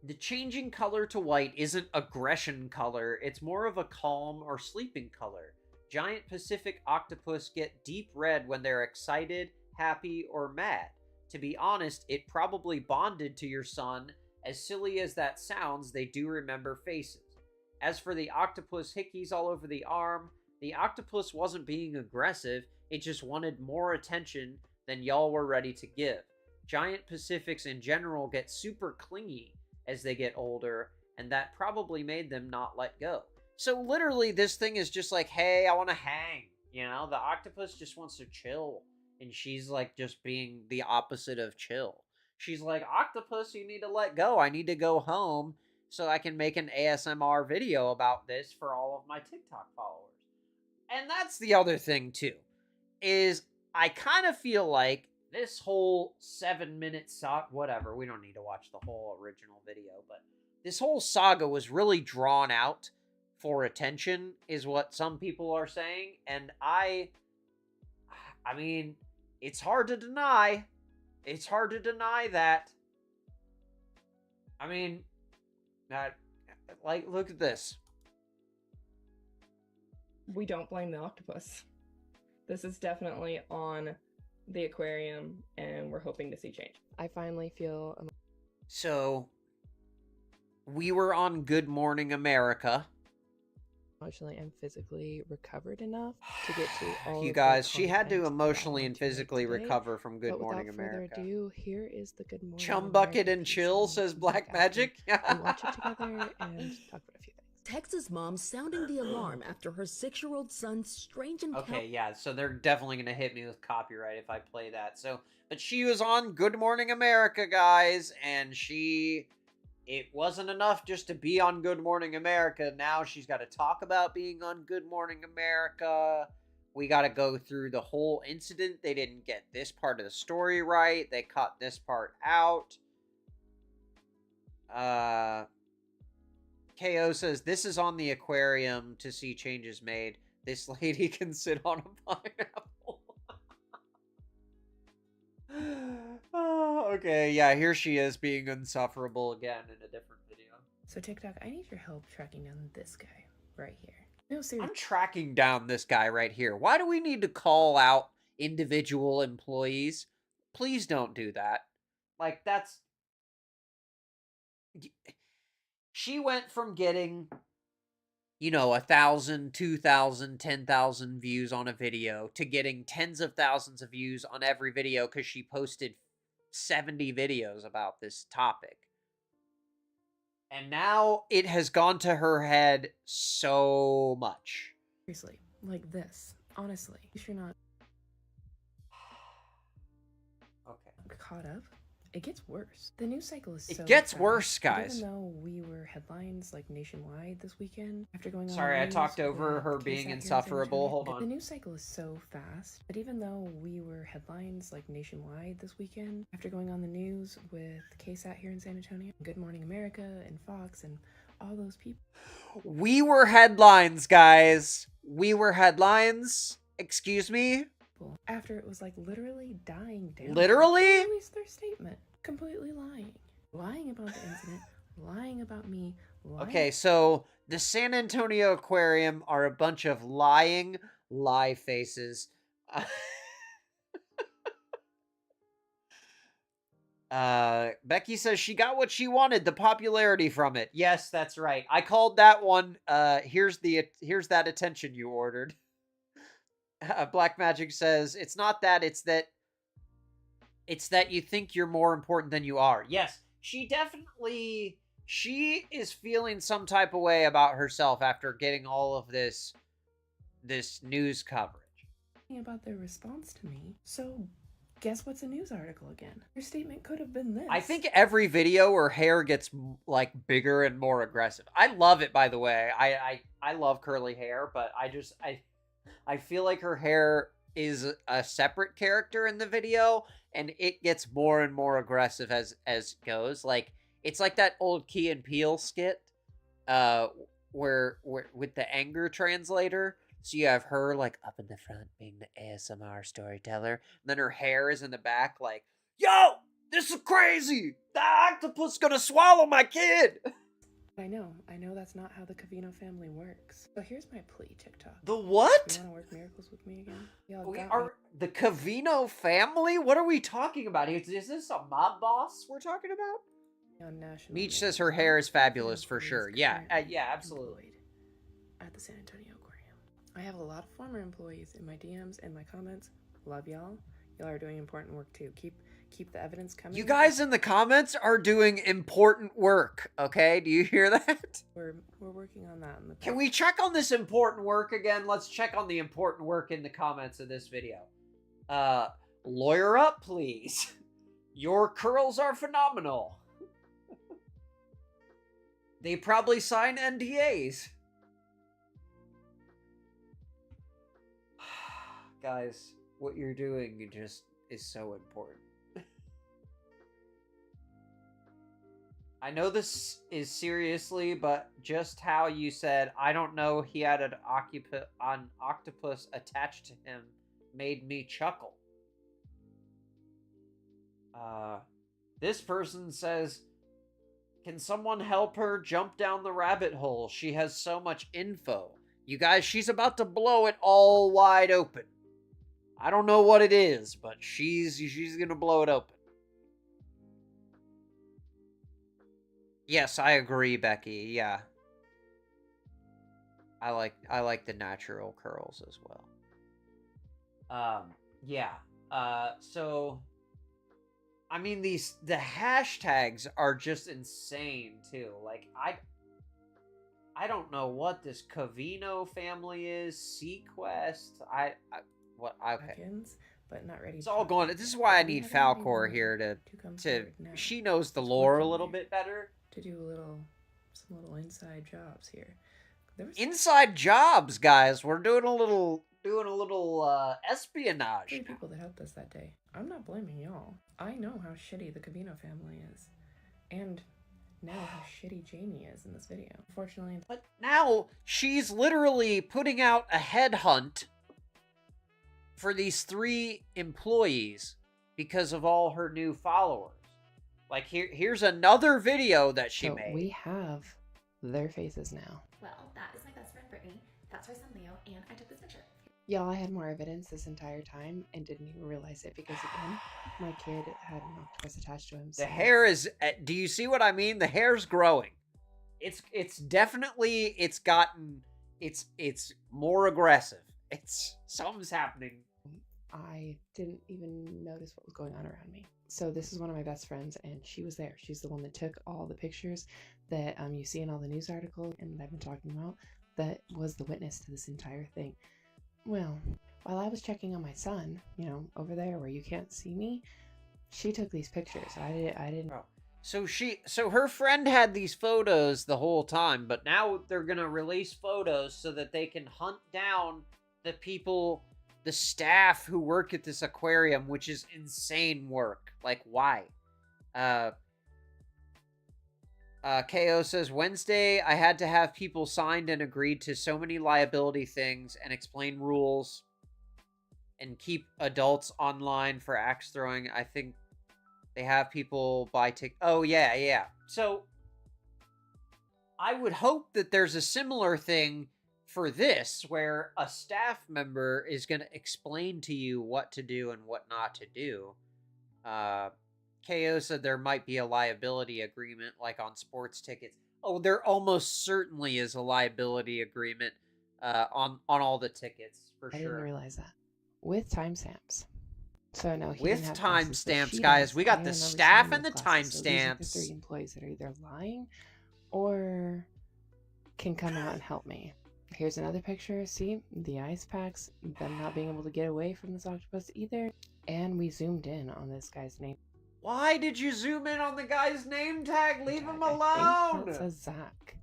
the changing color to white isn't aggression color, it's more of a calm or sleeping color. Giant Pacific octopus get deep red when they're excited, happy, or mad. To be honest, it probably bonded to your son. As silly as that sounds, they do remember faces. As for the octopus hickeys all over the arm, the octopus wasn't being aggressive, it just wanted more attention than y'all were ready to give. Giant Pacifics in general get super clingy as they get older, and that probably made them not let go. So literally, this thing is just like, hey, I want to hang. You know, the octopus just wants to chill. And she's like just being the opposite of chill. She's like, octopus, you need to let go. I need to go home so I can make an ASMR video about this for all of my TikTok followers. And that's the other thing too, is I kind of feel like this whole 7-minute saga, whatever, we don't need to watch the whole original video, but this whole saga was really drawn out for attention, is what some people are saying. And I mean, it's hard to deny. It's hard to deny that. I mean, that, like, look at this. We don't blame the octopus. This is definitely on the aquarium, and we're hoping to see change. I finally feel So, we were on Good Morning America. emotionally and physically recovered enough to get to all You of guys, the she had to content that I emotionally want and to make physically today. recover from Good But Morning without further America. ado, here is the Good Morning Chum America bucket and piece chill, on says the Black podcast. Magic. We watch it together and talk about a few things. Texas mom sounding the alarm after her 6-year-old son's strange encounter. Okay, yeah, so they're definitely going to hit me with copyright if I play that. So, but she was on Good Morning America, guys, and it wasn't enough just to be on Good Morning America. Now she's got to talk about being on Good Morning America. We got to go through the whole incident. They didn't get this part of the story right. They cut this part out. KO says, this is on the aquarium to see changes made. This lady can sit on a pineapple. Oh, okay, yeah, here she is being insufferable again in a different video. So TikTok, I need your help tracking down this guy right here. No, seriously. I'm tracking down this guy right here. Why do we need to call out individual employees? Please don't do that. Like, that's... She went from getting, 1,000, 2,000, 10,000 views on a video to getting tens of thousands of views on every video because she posted 70 videos about this topic. And now it has gone to her head so much. Seriously, like this. Honestly, if you're not Okay. caught up, it gets worse. The news cycle is so It gets fast, worse, but guys. Even though we were headlines like nationwide this weekend after going on Sorry, the I news talked over with her KSAT being here in San insufferable. Antonio, Hold The on. news cycle is so fast, but even though we were headlines like nationwide this weekend after going on the news with KSAT here in San Antonio, Good Morning America and Fox and all those people. We were headlines, guys. We were headlines. Excuse me? After it was like literally dying down. Literally? They released their statement. Completely lying. Lying about the incident. Lying about me. Lying. Okay, so the San Antonio Aquarium are a bunch of lying lie faces. Becky says she got what she wanted, the popularity from it. Yes, that's right. I called that one. Here's that attention you ordered. Black Magic says it's not that, it's that you think you're more important than you are. Yes, she is feeling some type of way about herself after getting all of this news coverage. About their response to me. So guess what's a news article again? Your statement could have been this. I think every video her hair gets like bigger and more aggressive. I love it, by the way. I love curly hair, but I feel like her hair is a separate character in the video, and it gets more and more aggressive as it goes. Like, it's like that old Key and Peele skit, where with the anger translator. So you have her like up in the front being the ASMR storyteller, and then her hair is in the back like, "Yo, this is crazy! The octopus gonna swallow my kid!" I know that's not how the Cavino family works. So here's my plea, TikTok. The what? You wanna work miracles with me again? Y'all We got are me. the Cavino family? What are we talking about? Is this a mob boss we're talking about? On national Meech news. says her hair is fabulous Employees for sure. Yeah, currently yeah, absolutely. employed at the San Antonio Aquarium. I have a lot of former employees in my DMs and my comments. Love y'all. Y'all are doing important work too. Keep the evidence coming. You guys in the comments are doing important work, okay? Do you hear that? We're working on that in the Can we check on this important work again? Let's check on the important work in the comments of this video. Lawyer up, please. Your curls are phenomenal. They probably sign NDAs. Guys, what you're doing just is so important. I know this is seriously, but just how you said, I don't know he had an octopus attached to him made me chuckle. This person says, can someone help her jump down the rabbit hole? She has so much info. You guys, she's about to blow it all wide open. I don't know what it is, but she's gonna blow it open. Yes, I agree, Becky. Yeah. I like the natural curls as well. Yeah. So I mean the hashtags are just insane too. Like I don't know what this Cavino family is, Sequest. Okay. Seconds, but not ready. It's all going. This is why I need Falcor here to she knows the lore a little bit better. To do some little inside jobs here. Inside jobs, guys. We're doing a little espionage. 3 people that helped us that day. I'm not blaming y'all. I know how shitty the Cavino family is, and now how shitty Jamie is in this video. Unfortunately, but now she's literally putting out a headhunt for these 3 employees because of all her new followers. Like, here's another video that she made. We have their faces now. Well, that is my best friend Brittany. That's her son Leo, and I took this picture. Y'all, I had more evidence this entire time and didn't even realize it because, again, my kid had an octopus attached to him. The hair is... Do you see what I mean? The hair's growing. It's definitely... It's gotten... It's more aggressive. Something's happening. I didn't even notice what was going on around me. So this is one of my best friends, and she was there. She's the one that took all the pictures that you see in all the news articles and that I've been talking about. That was the witness to this entire thing. Well, while I was checking on my son, over there where you can't see me, she took these pictures. I didn't. Oh. So her friend had these photos the whole time, but now they're gonna release photos so that they can hunt down the people, the staff who work at this aquarium, which is insane work. Like, why? KO says, Wednesday, I had to have people signed and agreed to so many liability things and explain rules and keep adults online for axe throwing. I think they have people buy tickets. Oh, yeah. So, I would hope that there's a similar thing for this, where a staff member is going to explain to you what to do and what not to do. KO said there might be a liability agreement, like on sports tickets. Oh, there almost certainly is a liability agreement on all the tickets, for sure. I didn't realize that. With timestamps. So no, he with didn't have timestamps, guys. We got the staff and the timestamps. So these are the 3 employees that are either lying or can come out and help me. Here's another picture. See the ice packs, them not being able to get away from this octopus either. And we zoomed in on this guy's name. Why did you zoom in on the guy's name tag? Leave him alone. That says Zach.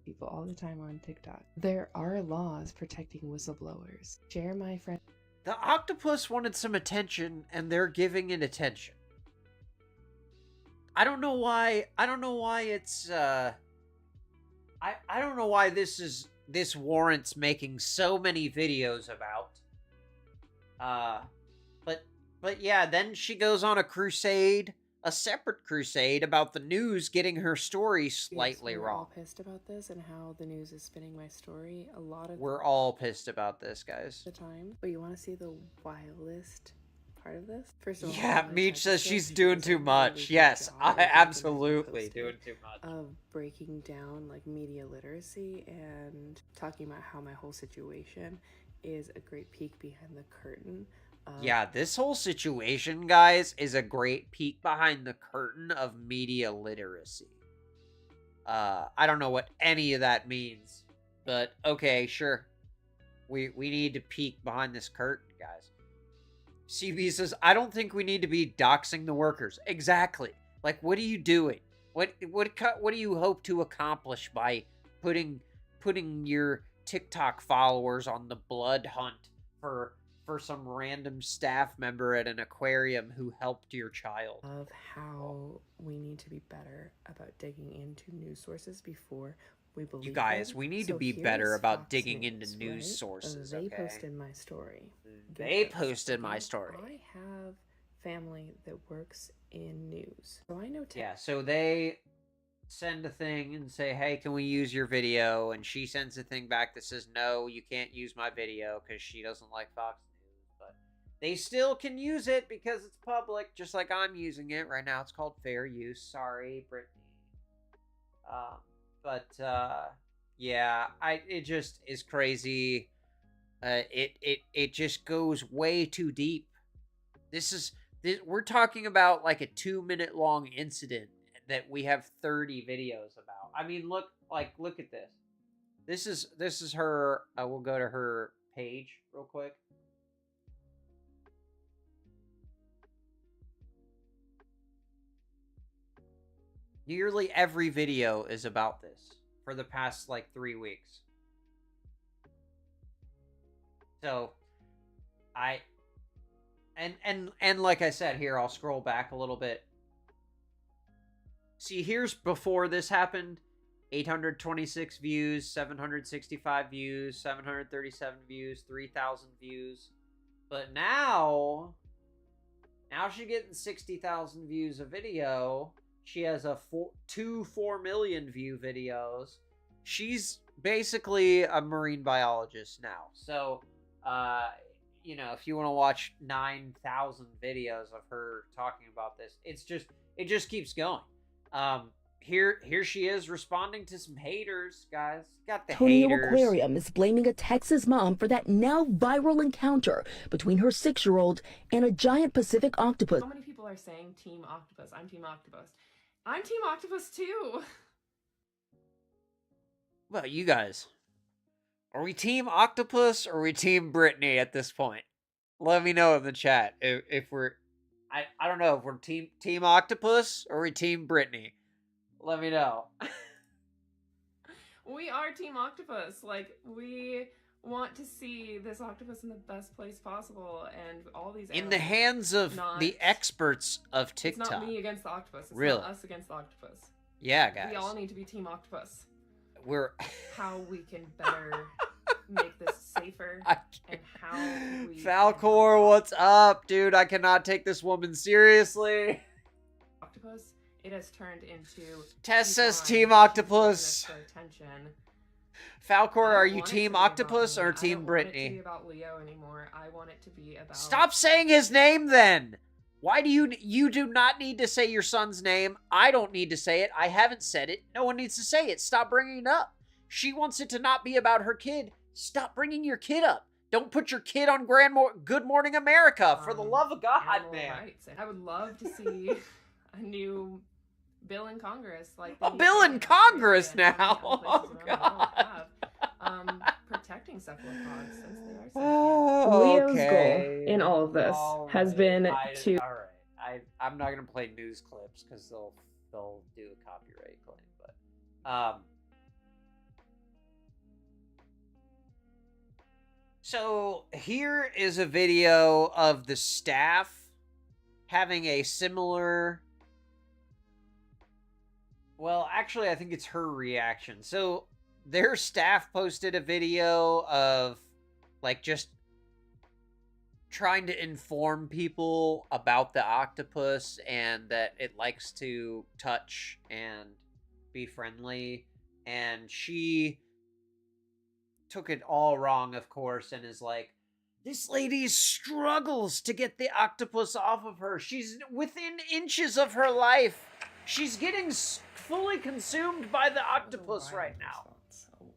People all the time on TikTok. There are laws protecting whistleblowers. Share my friend. The octopus wanted some attention, and they're giving it attention. I don't know why. I don't know why it's. I don't know why this warrants making so many videos about. But yeah, then she goes on a crusade, a separate crusade about the news getting her story slightly we're wrong. All pissed about this and how the news is spinning my story. A lot of We're all pissed about this, guys. the time. But you want to see the wildest part of this? First of all, Yeah, my Meech says technical she's doing does too a really much. good Yes, job I of keeping absolutely posted doing too much. of breaking down like media literacy and talking about how my whole situation is a great peek behind the curtain. Yeah, this whole situation, guys, is a great peek behind the curtain of media literacy. I don't know what any of that means, but okay, sure. We need to peek behind this curtain, guys. CB says, I don't think we need to be doxing the workers. Exactly. Like, what are you doing? What do you hope to accomplish by putting your TikTok followers on the blood hunt for some random staff member at an aquarium who helped your child? Of how we need to be better about digging into news sources before we believe You guys, them. we need to So be here better is about Fox digging News, into news right? sources, They okay? posted my story. Get They this, posted my okay? story. I have family that works in news, so I know. Yeah, so they send a thing and say, hey, can we use your video? And she sends a thing back that says, no, you can't use my video because she doesn't like Fox News. But they still can use it because it's public, just like I'm using it right now. It's called fair use. Sorry, Brittany. Yeah, it just is crazy. It just goes way too deep. We're talking about like a 2-minute long incident that we have 30 videos about. I mean, look at this. This is her. I will go to her page real quick. Nearly every video is about this for the past like 3 weeks. So, and like I said, here I'll scroll back a little bit. See, here's before this happened. 826 views, 765 views, 737 views, 3,000 views. But now she's getting 60,000 views a video. She has a 4 million view videos. She's basically a marine biologist now. So, you know, if you want to watch 9,000 videos of her talking about this, it just keeps going. Here she is responding to some haters, guys. Got the Antonio haters. Aquarium is blaming a Texas mom for that now viral encounter between her 6-year-old and a giant Pacific octopus. So many people are saying Team Octopus. I'm Team Octopus. I'm Team Octopus too. Well, you guys, are we Team Octopus or are we Team Brittany at this point? Let me know in the chat if we're... I don't know if we're Team Octopus or we Team Brittany. Let me know. We are Team Octopus. Like, we want to see this octopus in the best place possible, and all these In the animals, hands of the experts of It's TikTok. not me against the octopus. It's Really? not us against the octopus. Yeah, guys. We all need to be Team Octopus. We're... How we can better make this safer, and how we... Falcor, what's up, dude? I cannot take this woman seriously. Octopus, it has turned into... Tess says Team Team Line. Octopus. For attention. Falcor, I are don't you want it Team to be about Octopus me. or I Team don't want it to Brittany? be about Leo anymore. I want it to be about... Stop saying his name then. Why do you do not need to say your son's name? I don't need to say it. I haven't said it. No one needs to say it. Stop bringing it up. She wants it to not be about her kid. Stop bringing your kid up. Don't put your kid on Good Morning America, for the love of God, animal man. rights. I would love to see a new bill in Congress, like A bill in Congress now. Oh, God. Protecting cephalopods since they are sentient. Oh, Leo's okay. goal in all of this has been to... All right. I'm not gonna play news clips because they'll do a copyright claim. But so here is a video of the staff having a similar... Well, actually, I think it's her reaction. So their staff posted a video of, like, just trying to inform people about the octopus and that it likes to touch and be friendly. And she took it all wrong, of course, and is like, this lady struggles to get the octopus off of her. She's within inches of her life. She's getting fully consumed by the octopus right now.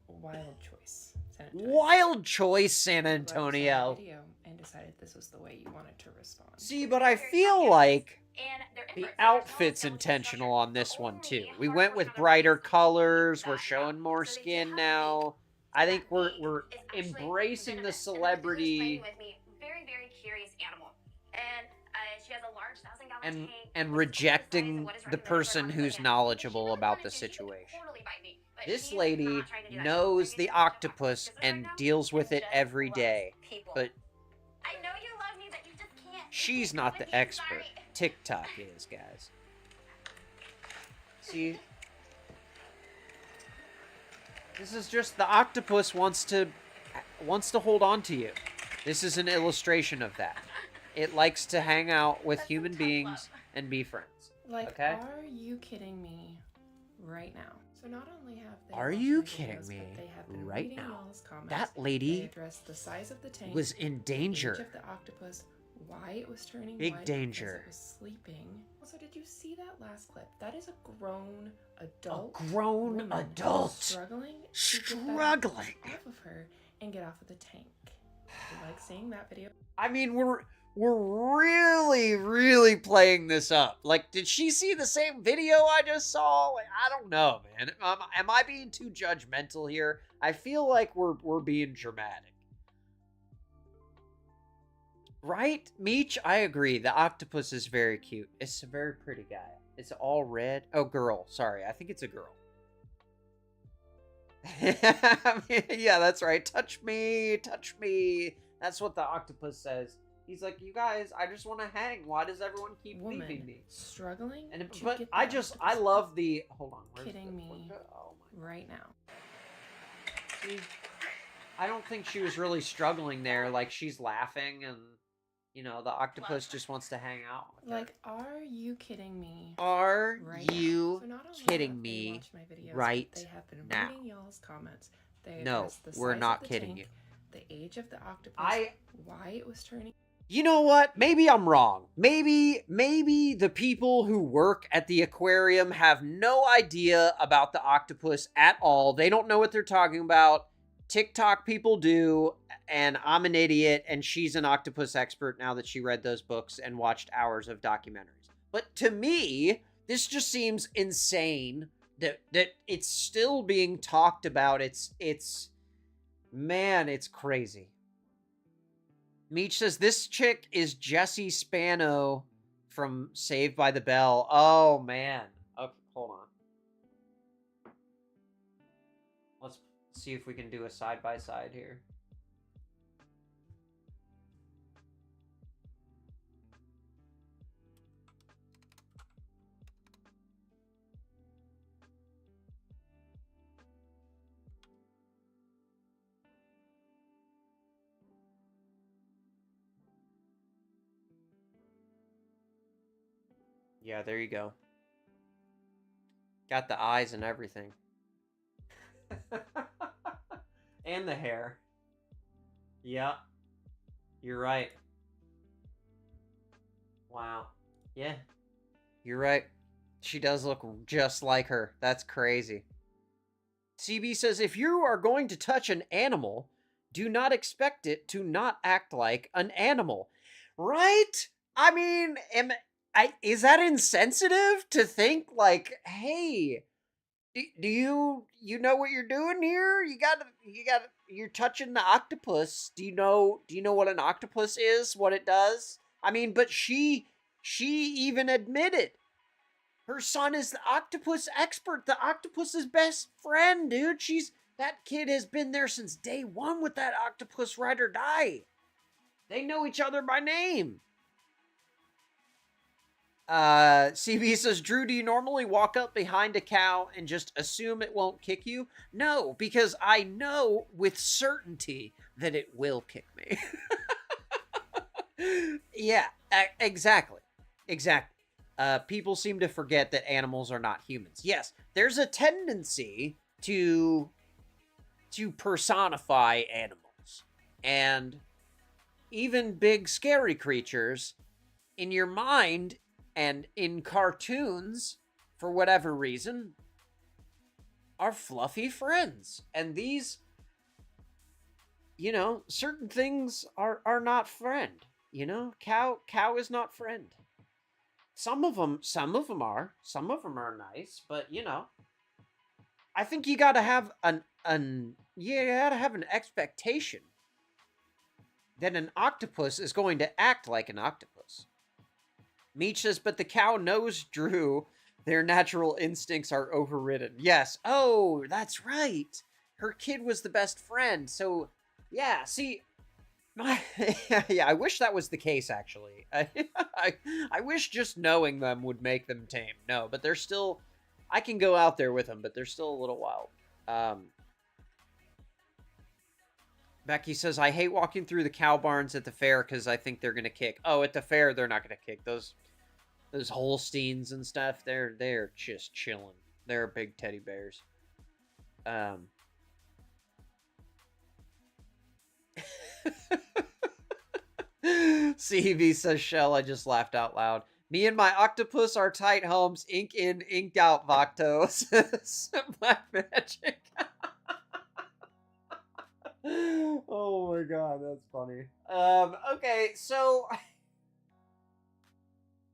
A wild choice. San Antonio. Wild choice, San You Antonio. watched the video and decided this was the way you wanted to respond. See, but I feel like And they're the inverts. outfit's intentional on this one too. We went with brighter colors. We're showing more skin now. I think we're embracing the celebrity. With me, very, very curious animal. And She has a large 1,000-gallon and tank. and What's rejecting what is the recommended for person octopus? who's Yeah. knowledgeable What she about really the wanted to do, she could situation. totally bite me, but This she's lady not trying to do that. knows She's the trying to do octopus octopus and right now deals with and it just every loves day, people. but I know you love me, but you just can't. she's You can't not go the with me, I'm expert. sorry. TikTok is, guys. See, this is just the octopus wants to hold on to you. This is an illustration of that. It likes to hang out with That's human some tough beings love. and be friends. Like, Okay? are you kidding me right now? So not only have they Are watched you my kidding videos, me but they have been right reading now? y'all's comments. That They lady addressed the size of the tank, was in the age danger. of the octopus, why it was turning Big white danger. because it was sleeping. Also, did you see that last clip? That is a grown A adult grown woman adult. struggling to get that Struggling. off of her and get off of the tank. You like seeing that video? I mean, we're really playing this up. Like, did she see the same video I just saw? Like, I don't know, man. Am I being too judgmental here? I feel like we're being dramatic. Right? Meech, I agree. The octopus is very cute. It's a very pretty guy. It's all red. Oh, girl. Sorry. I think it's a girl. Yeah, that's right. Touch me. Touch me. That's what the octopus says. He's like, you guys, I just want to hang. Why does everyone keep Woman leaving me? struggling And to but get I that just, octopus I love the. Hold on. Where's kidding the, me oh my. right now. See, I don't think she was really struggling there. Like, she's laughing and, you know, the octopus just wants to hang out with her. Like, are you kidding me? Are Right you now? So not only kidding have they me watched my videos, but right they have been now? reading y'all's comments. They No, addressed the we're size not of the kidding tank, you. the age of the octopus, why it was turning. You know what? Maybe I'm wrong. Maybe the people who work at the aquarium have no idea about the octopus at all. They don't know what they're talking about. TikTok people do, and I'm an idiot, and she's an octopus expert now that she read those books and watched hours of documentaries. But to me, this just seems insane that it's still being talked about. Man, it's crazy. Meech says, this chick is Jessie Spano from Saved by the Bell. Oh, man. Okay, hold on. Let's see if we can do a side-by-side here. Yeah, there you go. Got the eyes and everything. And the hair. Yeah. You're right. Wow. Yeah. You're right. She does look just like her. That's crazy. CB says, if you are going to touch an animal, do not expect it to not act like an animal. Right? I mean, is that insensitive to think like, hey, do you know what you're doing here? You're touching the octopus. Do you know what an octopus is? What it does? I mean, but she even admitted her son is the octopus expert, the octopus's best friend, dude. That kid has been there since day one with that octopus ride or die. They know each other by name. CB says, Drew, do you normally walk up behind a cow and just assume it won't kick you? No, because I know with certainty that it will kick me. Yeah, exactly. People seem to forget that animals are not humans. Yes, there's a tendency to personify animals. And even big scary creatures in your mind and in cartoons, for whatever reason, are fluffy friends. And these, certain things are not friend. Cow is not friend. Some of them are. Some of them are nice, but I think you gotta have an expectation that an octopus is going to act like an octopus. Meech says, but the cow knows Drew. Their natural instincts are overridden. Yes. Oh, that's right. Her kid was the best friend. So, yeah, see... yeah, I wish that was the case, actually. I wish just knowing them would make them tame. No, but they're still... I can go out there with them, but they're still a little wild. Becky says, I hate walking through the cow barns at the fair because I think they're going to kick. Oh, at the fair, they're not going to kick. Those Holsteins and stuff, they're just chilling. They're big teddy bears. CEV says, Shell, I just laughed out loud. Me and my octopus are tight homes. Ink in, ink out, Vocto. Says Black Magic. Oh my god, that's funny. Okay, so...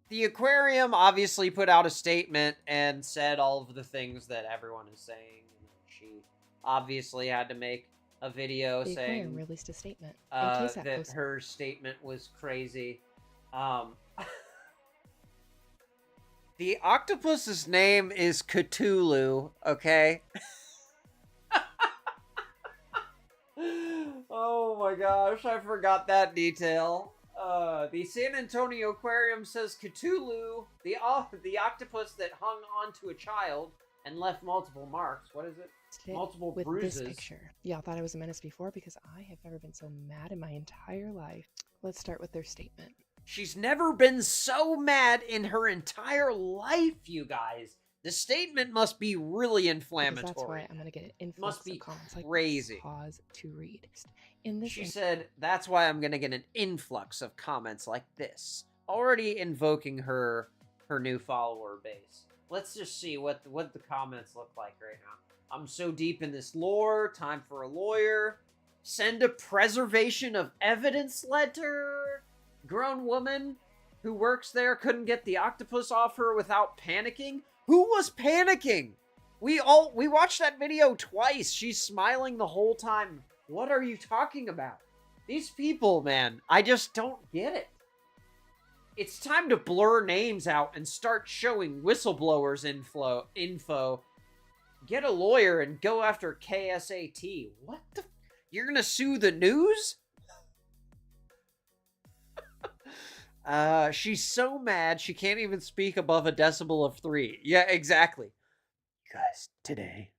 The aquarium obviously put out a statement and said all of the things that everyone is saying. She obviously had to make a video The saying aquarium released a statement. that her statement was crazy. The octopus's name is Cthulhu, okay? Oh my gosh, I forgot that detail. The San Antonio Aquarium says Cthulhu, the octopus that hung onto a child and left multiple marks. What is it? Multiple with bruises. This picture. Y'all thought I was a menace before because I have never been so mad in my entire life. Let's start with their statement. She's never been so mad in her entire life, you guys. The statement must be really inflammatory. Because that's why I'm gonna get an influx Must be of comments like crazy. Pause to read. In this, She said, that's why I'm gonna get an influx of comments like this. Already invoking her new follower base. Let's just see what the comments look like right now. I'm so deep in this lore. Time for a lawyer. Send a preservation of evidence letter. Grown woman who works there couldn't get the octopus off her without panicking. Who was panicking? We watched that video twice. She's smiling the whole time. What are you talking about? These people, man, I just don't get it. It's time to blur names out and start showing whistleblowers info. Get a lawyer and go after KSAT. What the? You're gonna sue the news? She's so mad she can't even speak above a decibel of 3. Yeah, exactly. You guys, today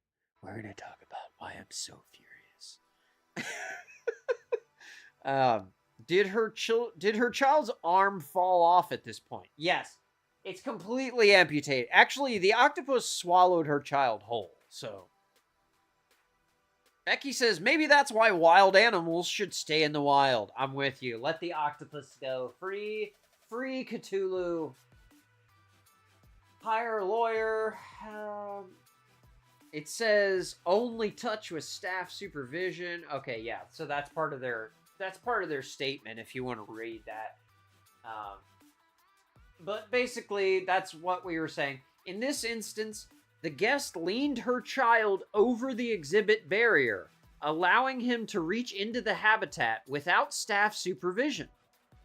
we're gonna talk about why I'm so furious. Did her child's arm fall off at this point? Yes. It's completely amputated. Actually, the octopus swallowed her child whole, so... Becky says, maybe that's why wild animals should stay in the wild. I'm with you. Let the octopus go. Free Cthulhu. Hire a lawyer. It says, only touch with staff supervision. Okay, yeah, so that's part of their statement, if you want to read that. But basically, that's what we were saying. In this instance, the guest leaned her child over the exhibit barrier, allowing him to reach into the habitat without staff supervision.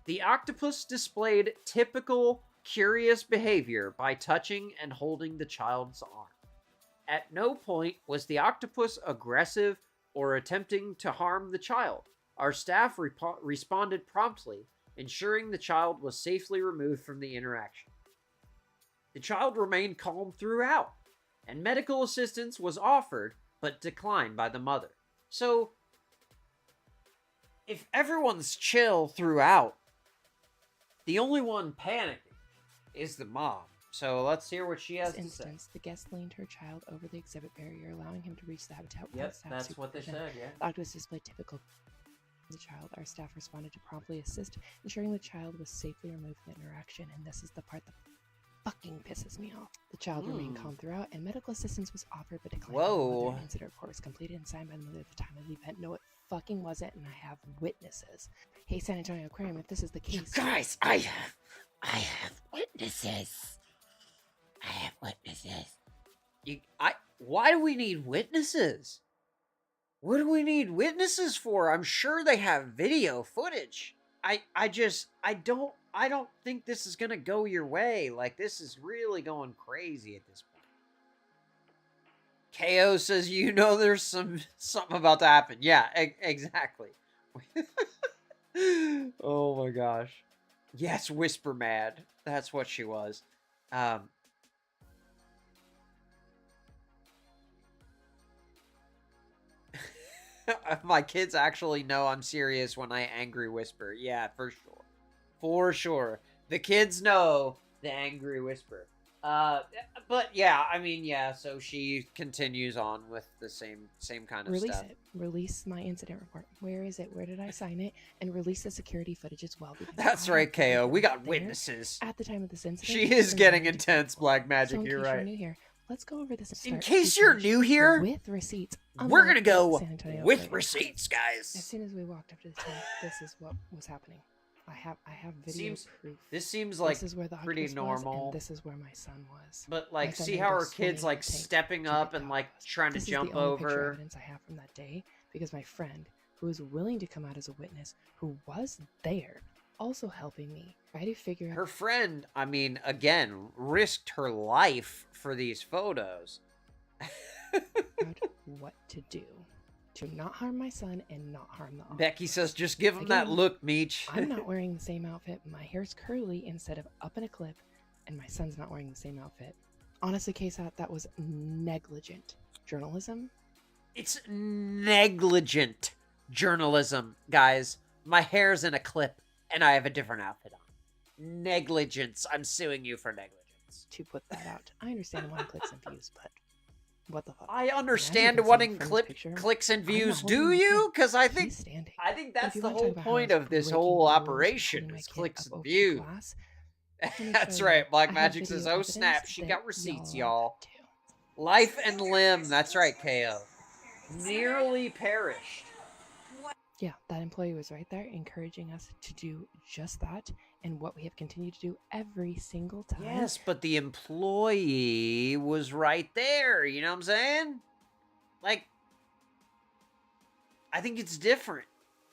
The octopus displayed typical curious behavior by touching and holding the child's arm. At no point was the octopus aggressive or attempting to harm the child. Our staff responded promptly, ensuring the child was safely removed from the interaction. The child remained calm throughout, and medical assistance was offered, but declined by the mother. So, if everyone's chill throughout, the only one panicking is the mom. So let's hear what she has to say. The guest leaned her child over the exhibit barrier, allowing him to reach the habitat. Yep, that's what they said, yeah. The octopus displayed typical the child. Our staff responded to promptly assist, ensuring the child was safely removed from the interaction, and this is the part that fucking pisses me off. The child remained calm throughout, and medical assistance was offered but declined. Whoa. The incident report was completed and signed by the mother at the time of the event. No, it fucking wasn't, and I have witnesses. Hey, San Antonio Aquarium, if this is the case... You guys, I have witnesses. I have witnesses. Why do we need witnesses? What do we need witnesses for? I'm sure they have video footage. I don't think this is gonna go your way. Like, this is really going crazy at this point. KO says, you know, there's something about to happen. Yeah, exactly. Oh my gosh. Yes, Whisper Mad. That's what she was. My kids actually know I'm serious when I angry whisper. Yeah, for sure. For sure. The kids know the angry whisper. But yeah, I mean, yeah, so she continues on with the same kind of Release stuff. it. Release my incident report. Where is it? Where did I sign it? And release the security footage as well. Because That's I right, have people KO. We that got were there witnesses. at the time of this incident. She is and getting wanted to intense, keep Black quiet. Magic. So in You're case right. you're new here, let's go over this. In case you're new here, with receipts, we're gonna unlike go the San Antonio with aquarium. receipts, As guys. soon as we walked up to the tent, this is what was happening. I have video proof. This seems like this is where the pretty octopus was, normal. and this is where my son was. But My like, son see made how a her kid's swimming like tank stepping to up get and like octopus. trying to This jump is the only picture over. evidence I have from that day because my friend, who was willing to come out as a witness, who was there, also helping me try to figure out Her friend, I mean, again, risked her life for these photos. what to do to not harm my son and not harm the octopus. Becky says, just give him that Again, look, Meech. I'm not wearing the same outfit. My hair's curly instead of up in a clip, and my son's not wearing the same outfit. Honestly, KSAT, that was negligent journalism. It's negligent journalism, guys. My hair's in a clip, and I have a different outfit on. Negligence. I'm suing you for negligence. To put that out. I understand wanting clicks and views, but what the fuck? I And as you understand can see wanting from this picture, clicks and I'm not views. holding Do my you? kid. Because I He's think standing. that's If you the wanna talk whole about how point I of was this breaking whole the rules, operation putting my is kid clicks up and over the views. glass, let me That's show right. you. Black I have Magic says, video "Oh evidence snap, she that got receipts, y'all y'all." too. Life and limb. That's right, KO. Nearly perished. Yeah, that employee was right there encouraging us to do just that, and what we have continued to do every single time. Yes, but the employee was right there. You know what I'm saying? Like, I think it's different.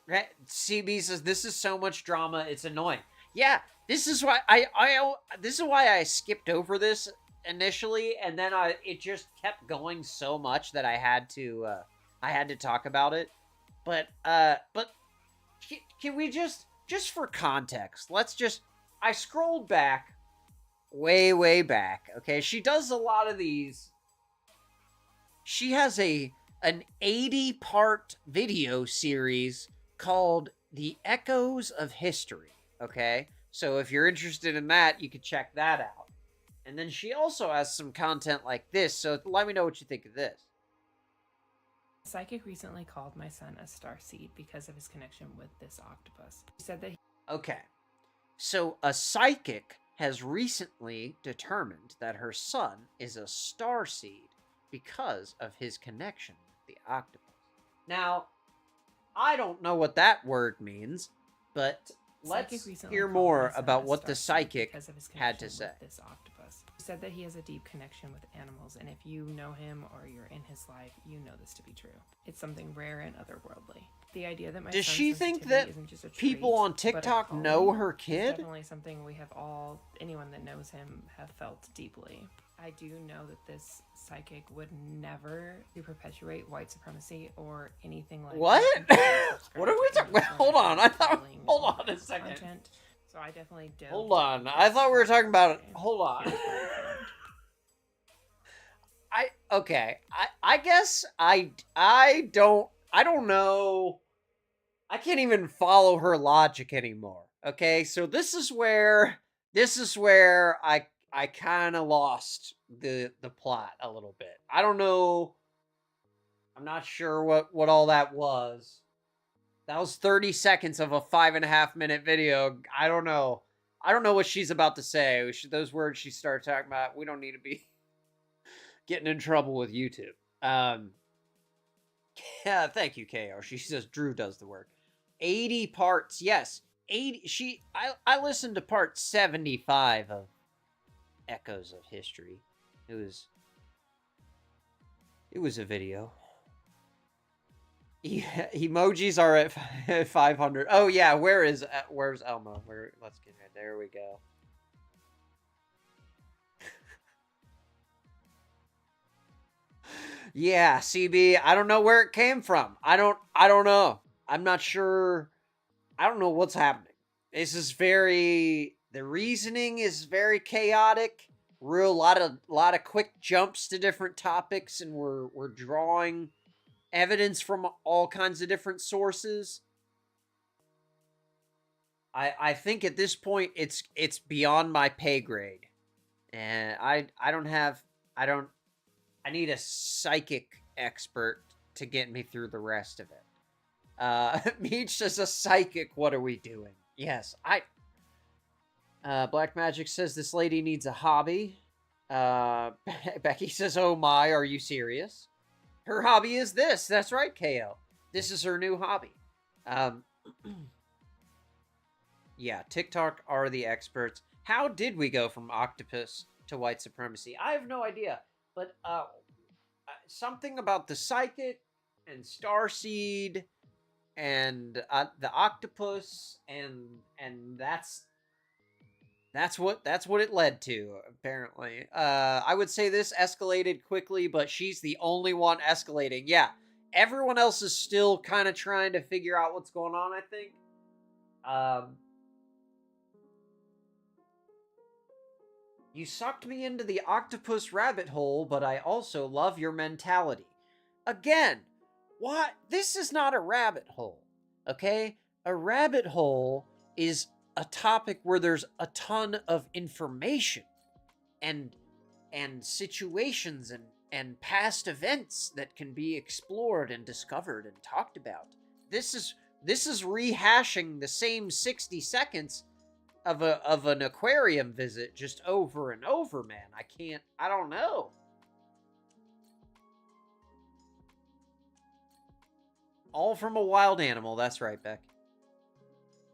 Right? CB says this is so much drama, it's annoying. Yeah, this is why this is why I skipped over this initially, and then it just kept going so much that I had to talk about it. But can we just for context, I scrolled back way back, okay? She does a lot of these. She has an 80-part video series called The Echoes of History, okay? So if you're interested in that, you could check that out. And then she also has some content like this, so let me know what you think of this. Psychic recently called my son a starseed because of his connection with this octopus. He said that Okay, so a psychic has recently determined that her son is a starseed because of his connection with the octopus. Now, I don't know what that word means, but let's hear more about what the psychic had to say. This octopus. He said that he has a deep connection with animals, and if you know him or you're in his life, you know this to be true. It's something rare and otherworldly. The idea that my Does son's she think sensitivity that isn't just a people trait, on but a TikTok calling know her is kid? definitely something we have all, anyone that knows him, have felt deeply. I do know that this psychic would never perpetuate white supremacy or anything like What? that. What are we talking about? Hold on, hold on a second. Content, so I definitely don't. Hold on, I thought we were talking about it. Hold on. I guess I don't know. I can't even follow her logic anymore. Okay, so this is where I kind of lost the plot a little bit. I don't know. I'm not sure what all that was. That was 30 seconds of a 5.5 minute video. I don't know. I don't know what she's about to say. Those words she started talking about, we don't need to be getting in trouble with YouTube. Yeah, thank you, KO. She says Drew does the work. 80 parts, yes. 80. I listened to part 75 of Echoes of History. It was a video. Yeah, emojis are at 500. Oh yeah, where's Elmo? Let's get it. There we go. Yeah, CB, I don't know where it came from. I don't know. I'm not sure. I don't know what's happening. This is the reasoning is very chaotic. Real lot of quick jumps to different topics, and we're drawing evidence from all kinds of different sources. I think at this point it's beyond my pay grade. And I need a psychic expert to get me through the rest of it. Meech says a psychic, what are we doing? Yes, Black Magic says this lady needs a hobby. Becky says, oh my, are you serious? Her hobby is this. That's right, KO. This is her new hobby. Yeah, TikTok are the experts. How did we go from octopus to white supremacy? I have no idea. But something about the psychic and Starseed and the octopus and that's what it led to, apparently. I would say this escalated quickly, but she's the only one escalating. Yeah, everyone else is still kind of trying to figure out what's going on, I think. You sucked me into the octopus rabbit hole, but I also love your mentality. Again, what? This is not a rabbit hole, okay? A rabbit hole is a topic where there's a ton of information and situations and past events that can be explored and discovered and talked about. This is rehashing the same 60 seconds of an aquarium visit just over and over, man. I don't know. All from a wild animal, that's right, Beck.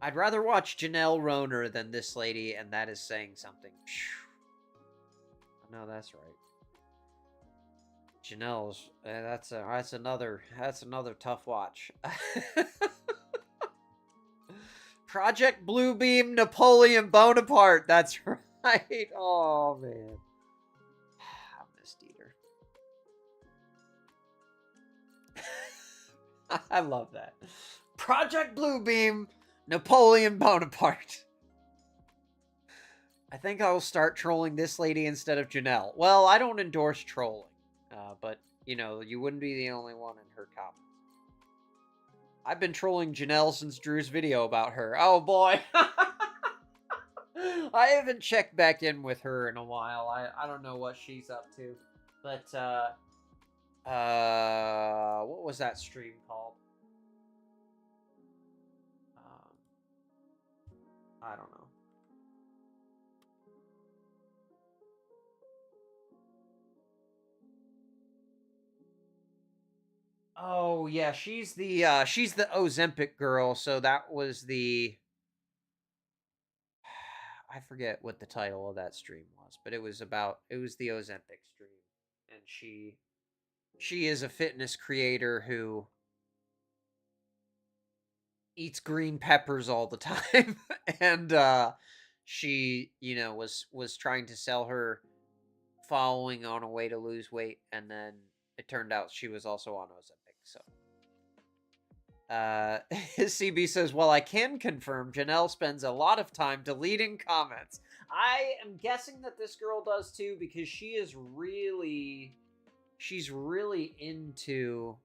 I'd rather watch Janelle Roner than this lady, and that is saying something. No, that's right. Janelle's that's another tough watch. Project Bluebeam Napoleon Bonaparte. That's right. Oh man. I missed Eater. I love that. Project Bluebeam Napoleon Bonaparte. I think I will start trolling this lady instead of Janelle. Well, I don't endorse trolling. But, you know, you wouldn't be the only one in her comments. I've been trolling Janelle since Drew's video about her. Oh, boy. I haven't checked back in with her in a while. I don't know what she's up to. But, what was that stream called? I don't know. Oh yeah, she's the Ozempic girl, so that was the I forget what the title of that stream was, but it was the Ozempic stream. And she is a fitness creator who eats green peppers all the time. And she, you know, was trying to sell her following on a way to lose weight, and then it turned out she was also on Ozempic. So CB says, well, I can confirm Janelle spends a lot of time deleting comments. I am guessing that this girl does too, because she's really into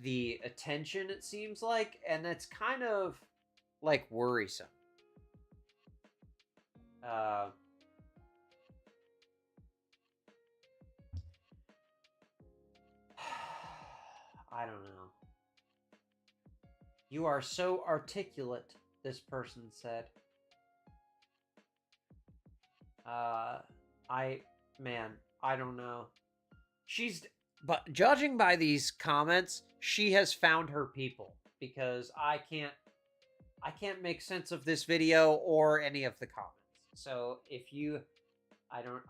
the attention, it seems like, and that's kind of like worrisome. I don't know. You are so articulate, this person said. I don't know. But judging by these comments, she has found her people, because I can't make sense of this video or any of the comments. So if you, I don't know.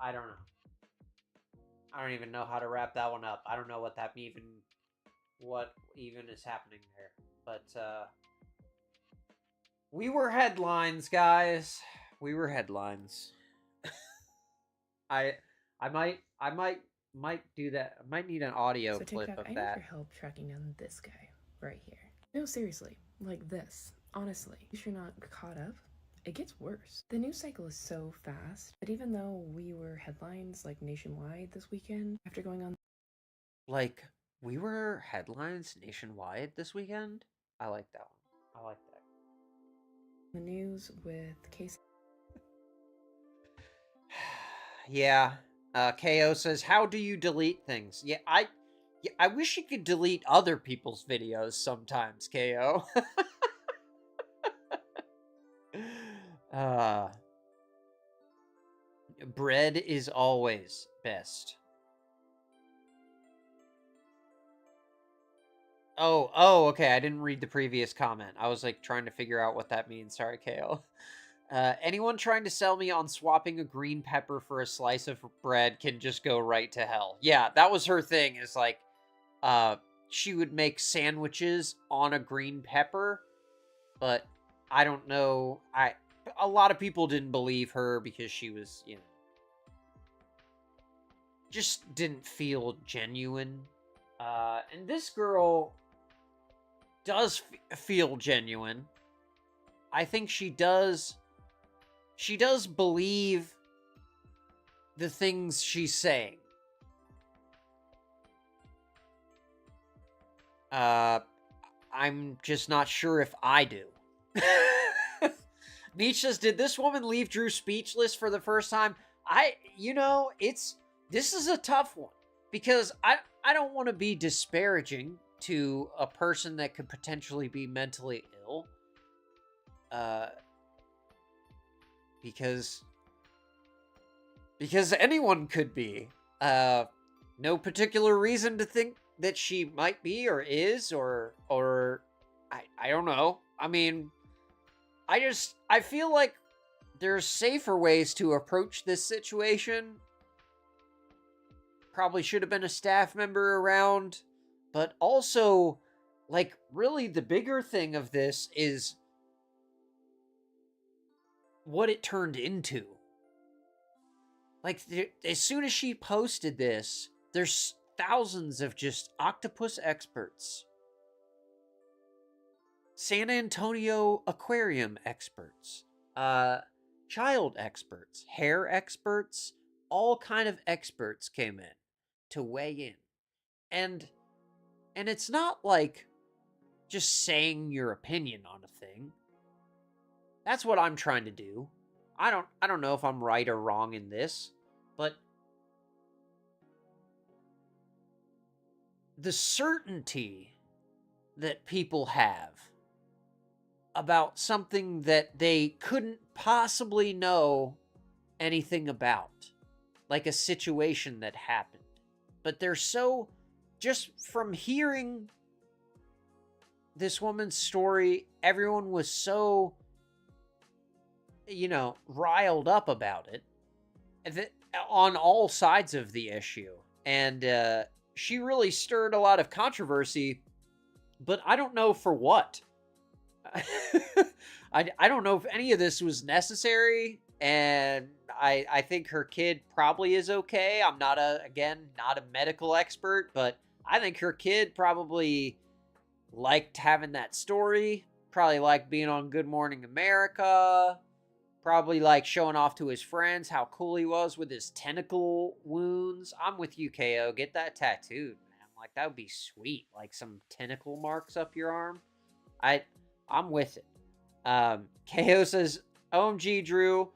I don't even know how to wrap that one up. I don't know what that even what even is happening there. But we were headlines, guys. We were headlines. I might do that. I might need an audio So clip TikTok, of I need that. your help tracking down this guy right here. No, seriously, like this. Honestly, if you're not caught up, it gets worse. The news cycle is so fast that even though we were headlines like nationwide this weekend, after going on Like, we were headlines nationwide this weekend. I like that one. I like that. the news with case Yeah. KO says, "How do you delete things?" Yeah, I wish you could delete other people's videos sometimes, KO. uh Bread is always best. Oh, okay. I didn't read the previous comment. I was like trying to figure out what that means. Sorry, KO. Anyone trying to sell me on swapping a green pepper for a slice of bread can just go right to hell. Yeah, that was her thing, is like, she would make sandwiches on a green pepper, but I don't know. A lot of people didn't believe her because she was, just didn't feel genuine. And this girl does feel genuine. I think she does believe the things she's saying. I'm just not sure if I do. Nietzsche says, "Did this woman leave Drew speechless for the first time?" This is a tough one, because I don't want to be disparaging to a person that could potentially be mentally ill. Because anyone could be. No particular reason to think that she might be or is, or I don't know. I mean, I feel like there's safer ways to approach this situation. Probably should have been a staff member around, but also, like, really the bigger thing of this is what it turned into. Like, as soon as she posted this, there's thousands of just octopus experts, San Antonio aquarium experts, child experts, hair experts, all kind of experts came in to weigh in. And it's not like just saying your opinion on a thing. That's what I'm trying to do. I don't know if I'm right or wrong in this, but the certainty that people have about something that they couldn't possibly know anything about, like a situation that happened, but they're so, just from hearing this woman's story, everyone was so, riled up about it, on all sides of the issue. And she really stirred a lot of controversy, but I don't know for what. I don't know if any of this was necessary, and I think her kid probably is okay. I'm not a medical expert, but I think her kid probably liked having that story, probably liked being on Good Morning America, probably like showing off to his friends how cool he was with his tentacle wounds. I'm with you, KO. Get that tattooed, man. Like, that would be sweet. Like some tentacle marks up your arm. I'm with it. KO says, "OMG, Drew,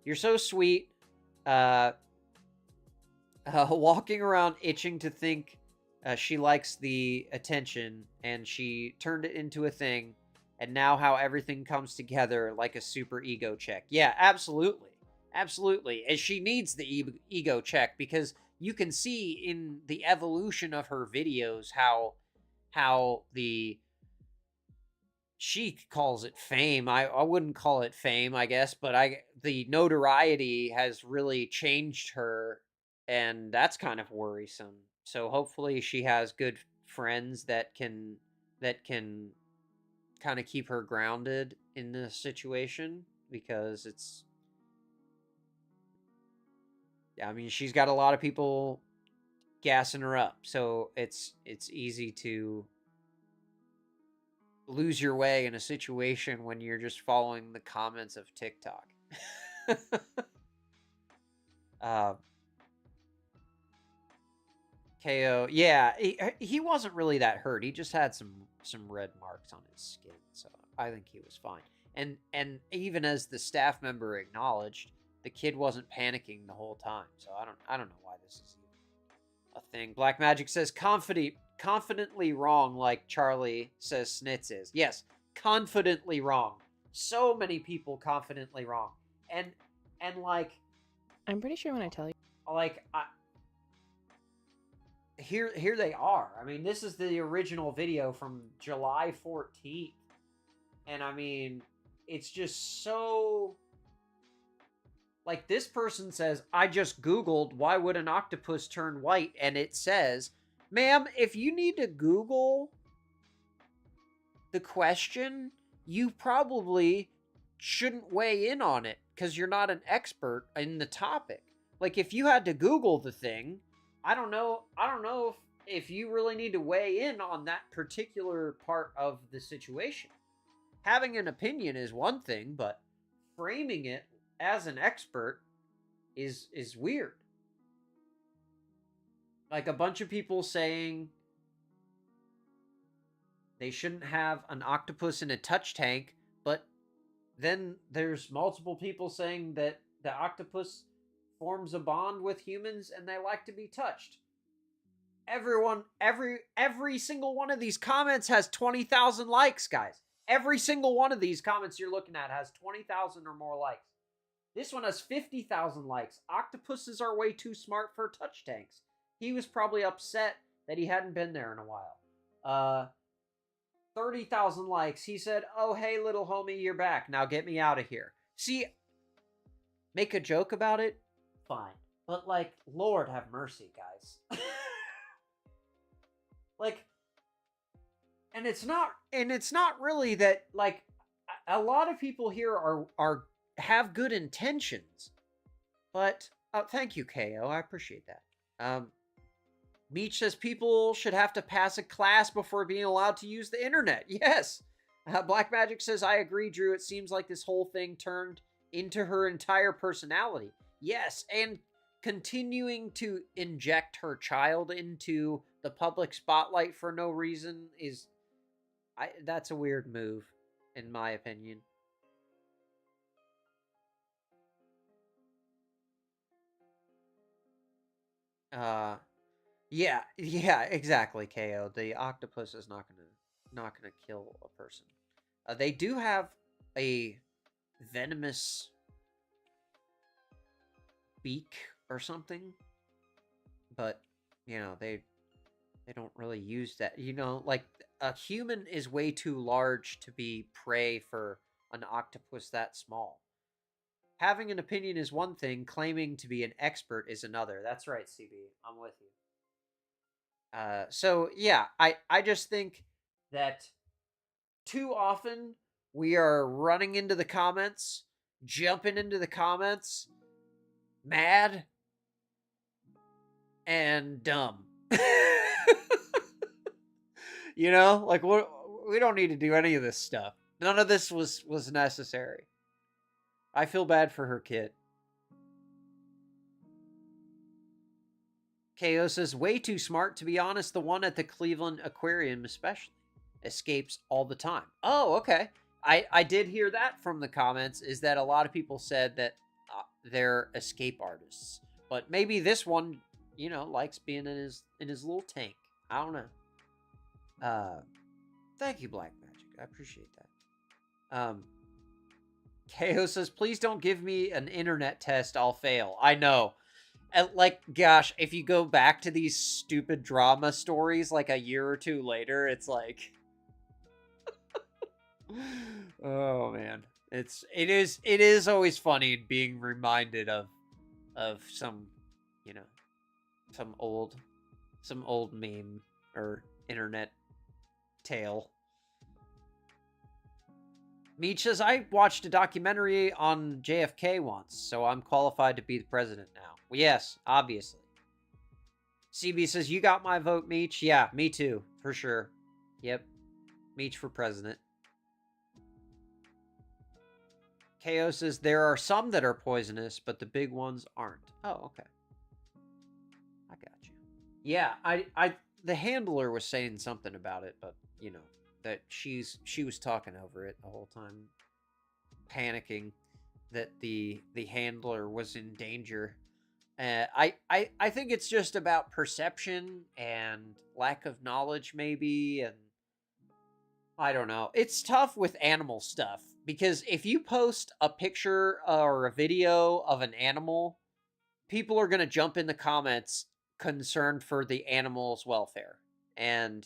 you're so sweet. Walking around itching to think she likes the attention, and she turned it into a thing, and now how everything comes together like a super ego check." Yeah, absolutely. Absolutely. And she needs the ego check, because you can see in the evolution of her videos how she calls it fame. I wouldn't call it fame, I guess, but the notoriety has really changed her, and that's kind of worrisome. So hopefully she has good friends that can kind of keep her grounded in this situation, because it's, I mean, she's got a lot of people gassing her up, so it's easy to lose your way in a situation when you're just following the comments of TikTok. KO, yeah, he wasn't really that hurt. He just had some red marks on his skin, so I think he was fine. And even as the staff member acknowledged, the kid wasn't panicking the whole time. So I don't know why this is even a thing. Black Magic says confidently wrong, like Charlie says Snitz is. Yes, confidently wrong. So many people confidently wrong. And like, I'm pretty sure when I tell you. Like, here they are. I mean, this is the original video from July 14th. And I mean, it's just so... Like, this person says, I just Googled, why would an octopus turn white? And it says, ma'am, if you need to Google the question, you probably shouldn't weigh in on it, because you're not an expert in the topic. Like, if you had to Google the thing, I don't know if you really need to weigh in on that particular part of the situation. Having an opinion is one thing, but framing it as an expert is weird. Like, a bunch of people saying they shouldn't have an octopus in a touch tank, but then there's multiple people saying that the octopus forms a bond with humans and they like to be touched. Every single one of these comments has 20,000 likes, guys. Every single one of these comments you're looking at has 20,000 or more likes. This one has 50,000 likes. Octopuses are way too smart for touch tanks. He was probably upset that he hadn't been there in a while. 30,000 likes. He said, oh, hey, little homie, you're back. Now get me out of here. See, make a joke about it? Fine. But, like, Lord have mercy, guys. Like, and it's not really that, like, a lot of people here have good intentions. But, thank you, KO. I appreciate that. Meech says people should have to pass a class before being allowed to use the internet. Yes. Black Magic says, I agree, Drew. It seems like this whole thing turned into her entire personality. Yes, and continuing to inject her child into the public spotlight for no reason that's a weird move, in my opinion. Yeah, exactly, KO. The octopus is not gonna kill a person. They do have a venomous beak or something, but you know, they don't really use that. You know, like, a human is way too large to be prey for an octopus that small. Having an opinion is one thing, claiming to be an expert is another. That's right, CB. I'm with you. So yeah, I just think that too often we are running into the comments, jumping into the comments, mad and dumb. You know, like, we don't need to do any of this stuff. None of this was necessary. I feel bad for her kid. KO says, way too smart, to be honest. The one at the Cleveland Aquarium especially escapes all the time. Oh, okay. I did hear that from the comments, is that a lot of people said that they're escape artists. But maybe this one, you know, likes being in his little tank. I don't know. Thank you, Black Magic. I appreciate that. KO says, please don't give me an internet test. I'll fail. I know. And, like, gosh, if you go back to these stupid drama stories, like, a year or two later, it's like... Oh, man. It is always funny being reminded of some, you know, some old meme or internet tale. Meech says, I watched a documentary on JFK once, so I'm qualified to be the president now. Well, yes, obviously. CB says, you got my vote, Meech. Yeah, me too, for sure. Yep. Meech for president. KO says, there are some that are poisonous, but the big ones aren't. Oh, okay. I got you. Yeah, the handler was saying something about it, but, you know, that she was talking over it the whole time, panicking that the handler was in danger. I think it's just about perception and lack of knowledge, maybe, and I don't know. It's tough with animal stuff because if you post a picture or a video of an animal, people are going to jump in the comments concerned for the animal's welfare. And,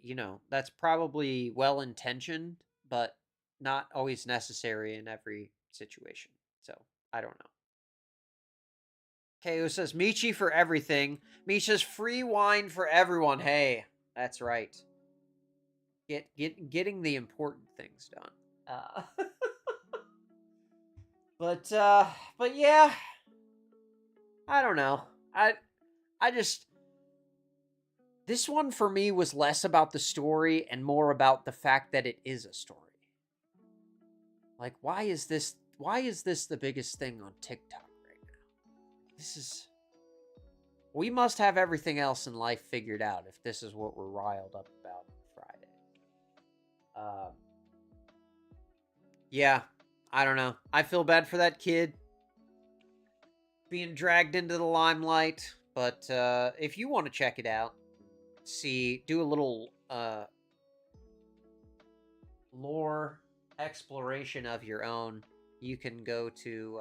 you know, that's probably well-intentioned, but not always necessary in every situation. So, I don't know. KO says, Michi for everything. Michi says, free wine for everyone. Hey, that's right. Getting the important things done. But yeah, I don't know. I just, this one for me was less about the story and more about the fact that it is a story. Like, why is this the biggest thing on TikTok right now? We must have everything else in life figured out if this is what we're riled up about on Friday. Yeah, I don't know. I feel bad for that kid being dragged into the limelight, but if you want to check it out, do a little lore exploration of your own, you can go to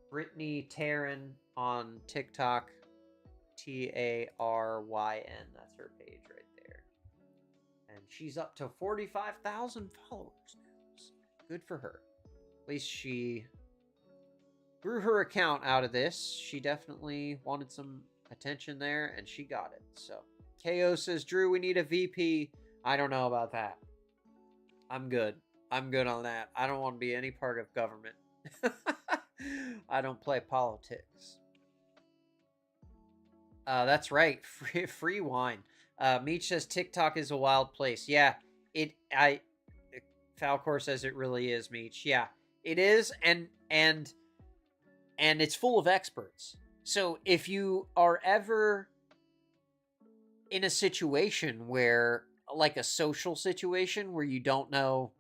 Brittany Taryn on TikTok, Taryn. That's her page right there, and she's up to 45,000 followers now. So good for her. At least she grew her account out of this. She definitely wanted some attention there, and she got it. So KO says, Drew, we need a VP. I don't know about that. I'm good. I'm good on that. I don't want to be any part of government. I don't play politics. That's right. Free wine. Meech says TikTok is a wild place. Yeah, Falcor says it really is, Meech. Yeah, it is, and it's full of experts. So if you are ever in a situation where, like a social situation where you don't know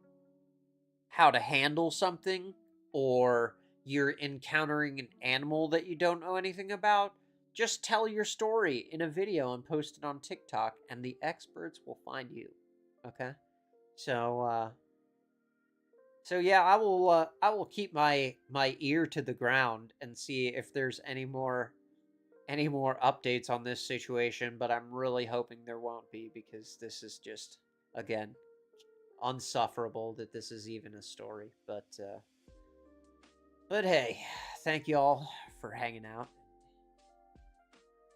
how to handle something, or you're encountering an animal that you don't know anything about, just tell your story in a video and post it on TikTok, and the experts will find you. Okay? So yeah, I will keep my ear to the ground and see if there's any more updates on this situation, but I'm really hoping there won't be, because this is just, again, unsufferable that this is even a story. But hey, thank you all for hanging out,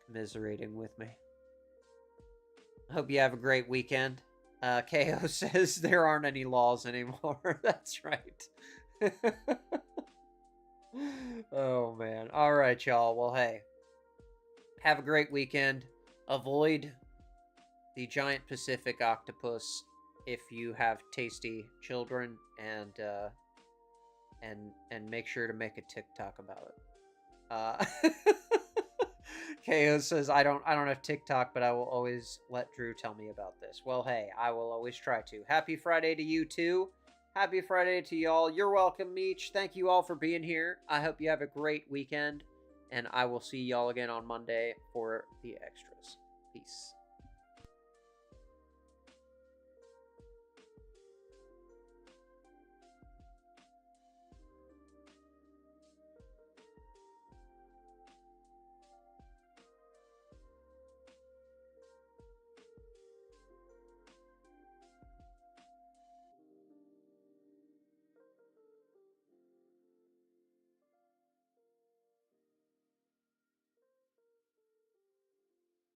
commiserating with me. I hope you have a great weekend. KO says there aren't any laws anymore. That's right. Oh, man. All right, y'all. Well, hey, have a great weekend. Avoid the giant Pacific octopus if you have tasty children, and make sure to make a TikTok about it. KO says, I don't have TikTok, but I will always let Drew tell me about this. Well, hey, I will always try to. Happy Friday to you too. Happy Friday to y'all. You're welcome, Meech. Thank you all for being here. I hope you have a great weekend, and I will see y'all again on Monday for the extras. Peace.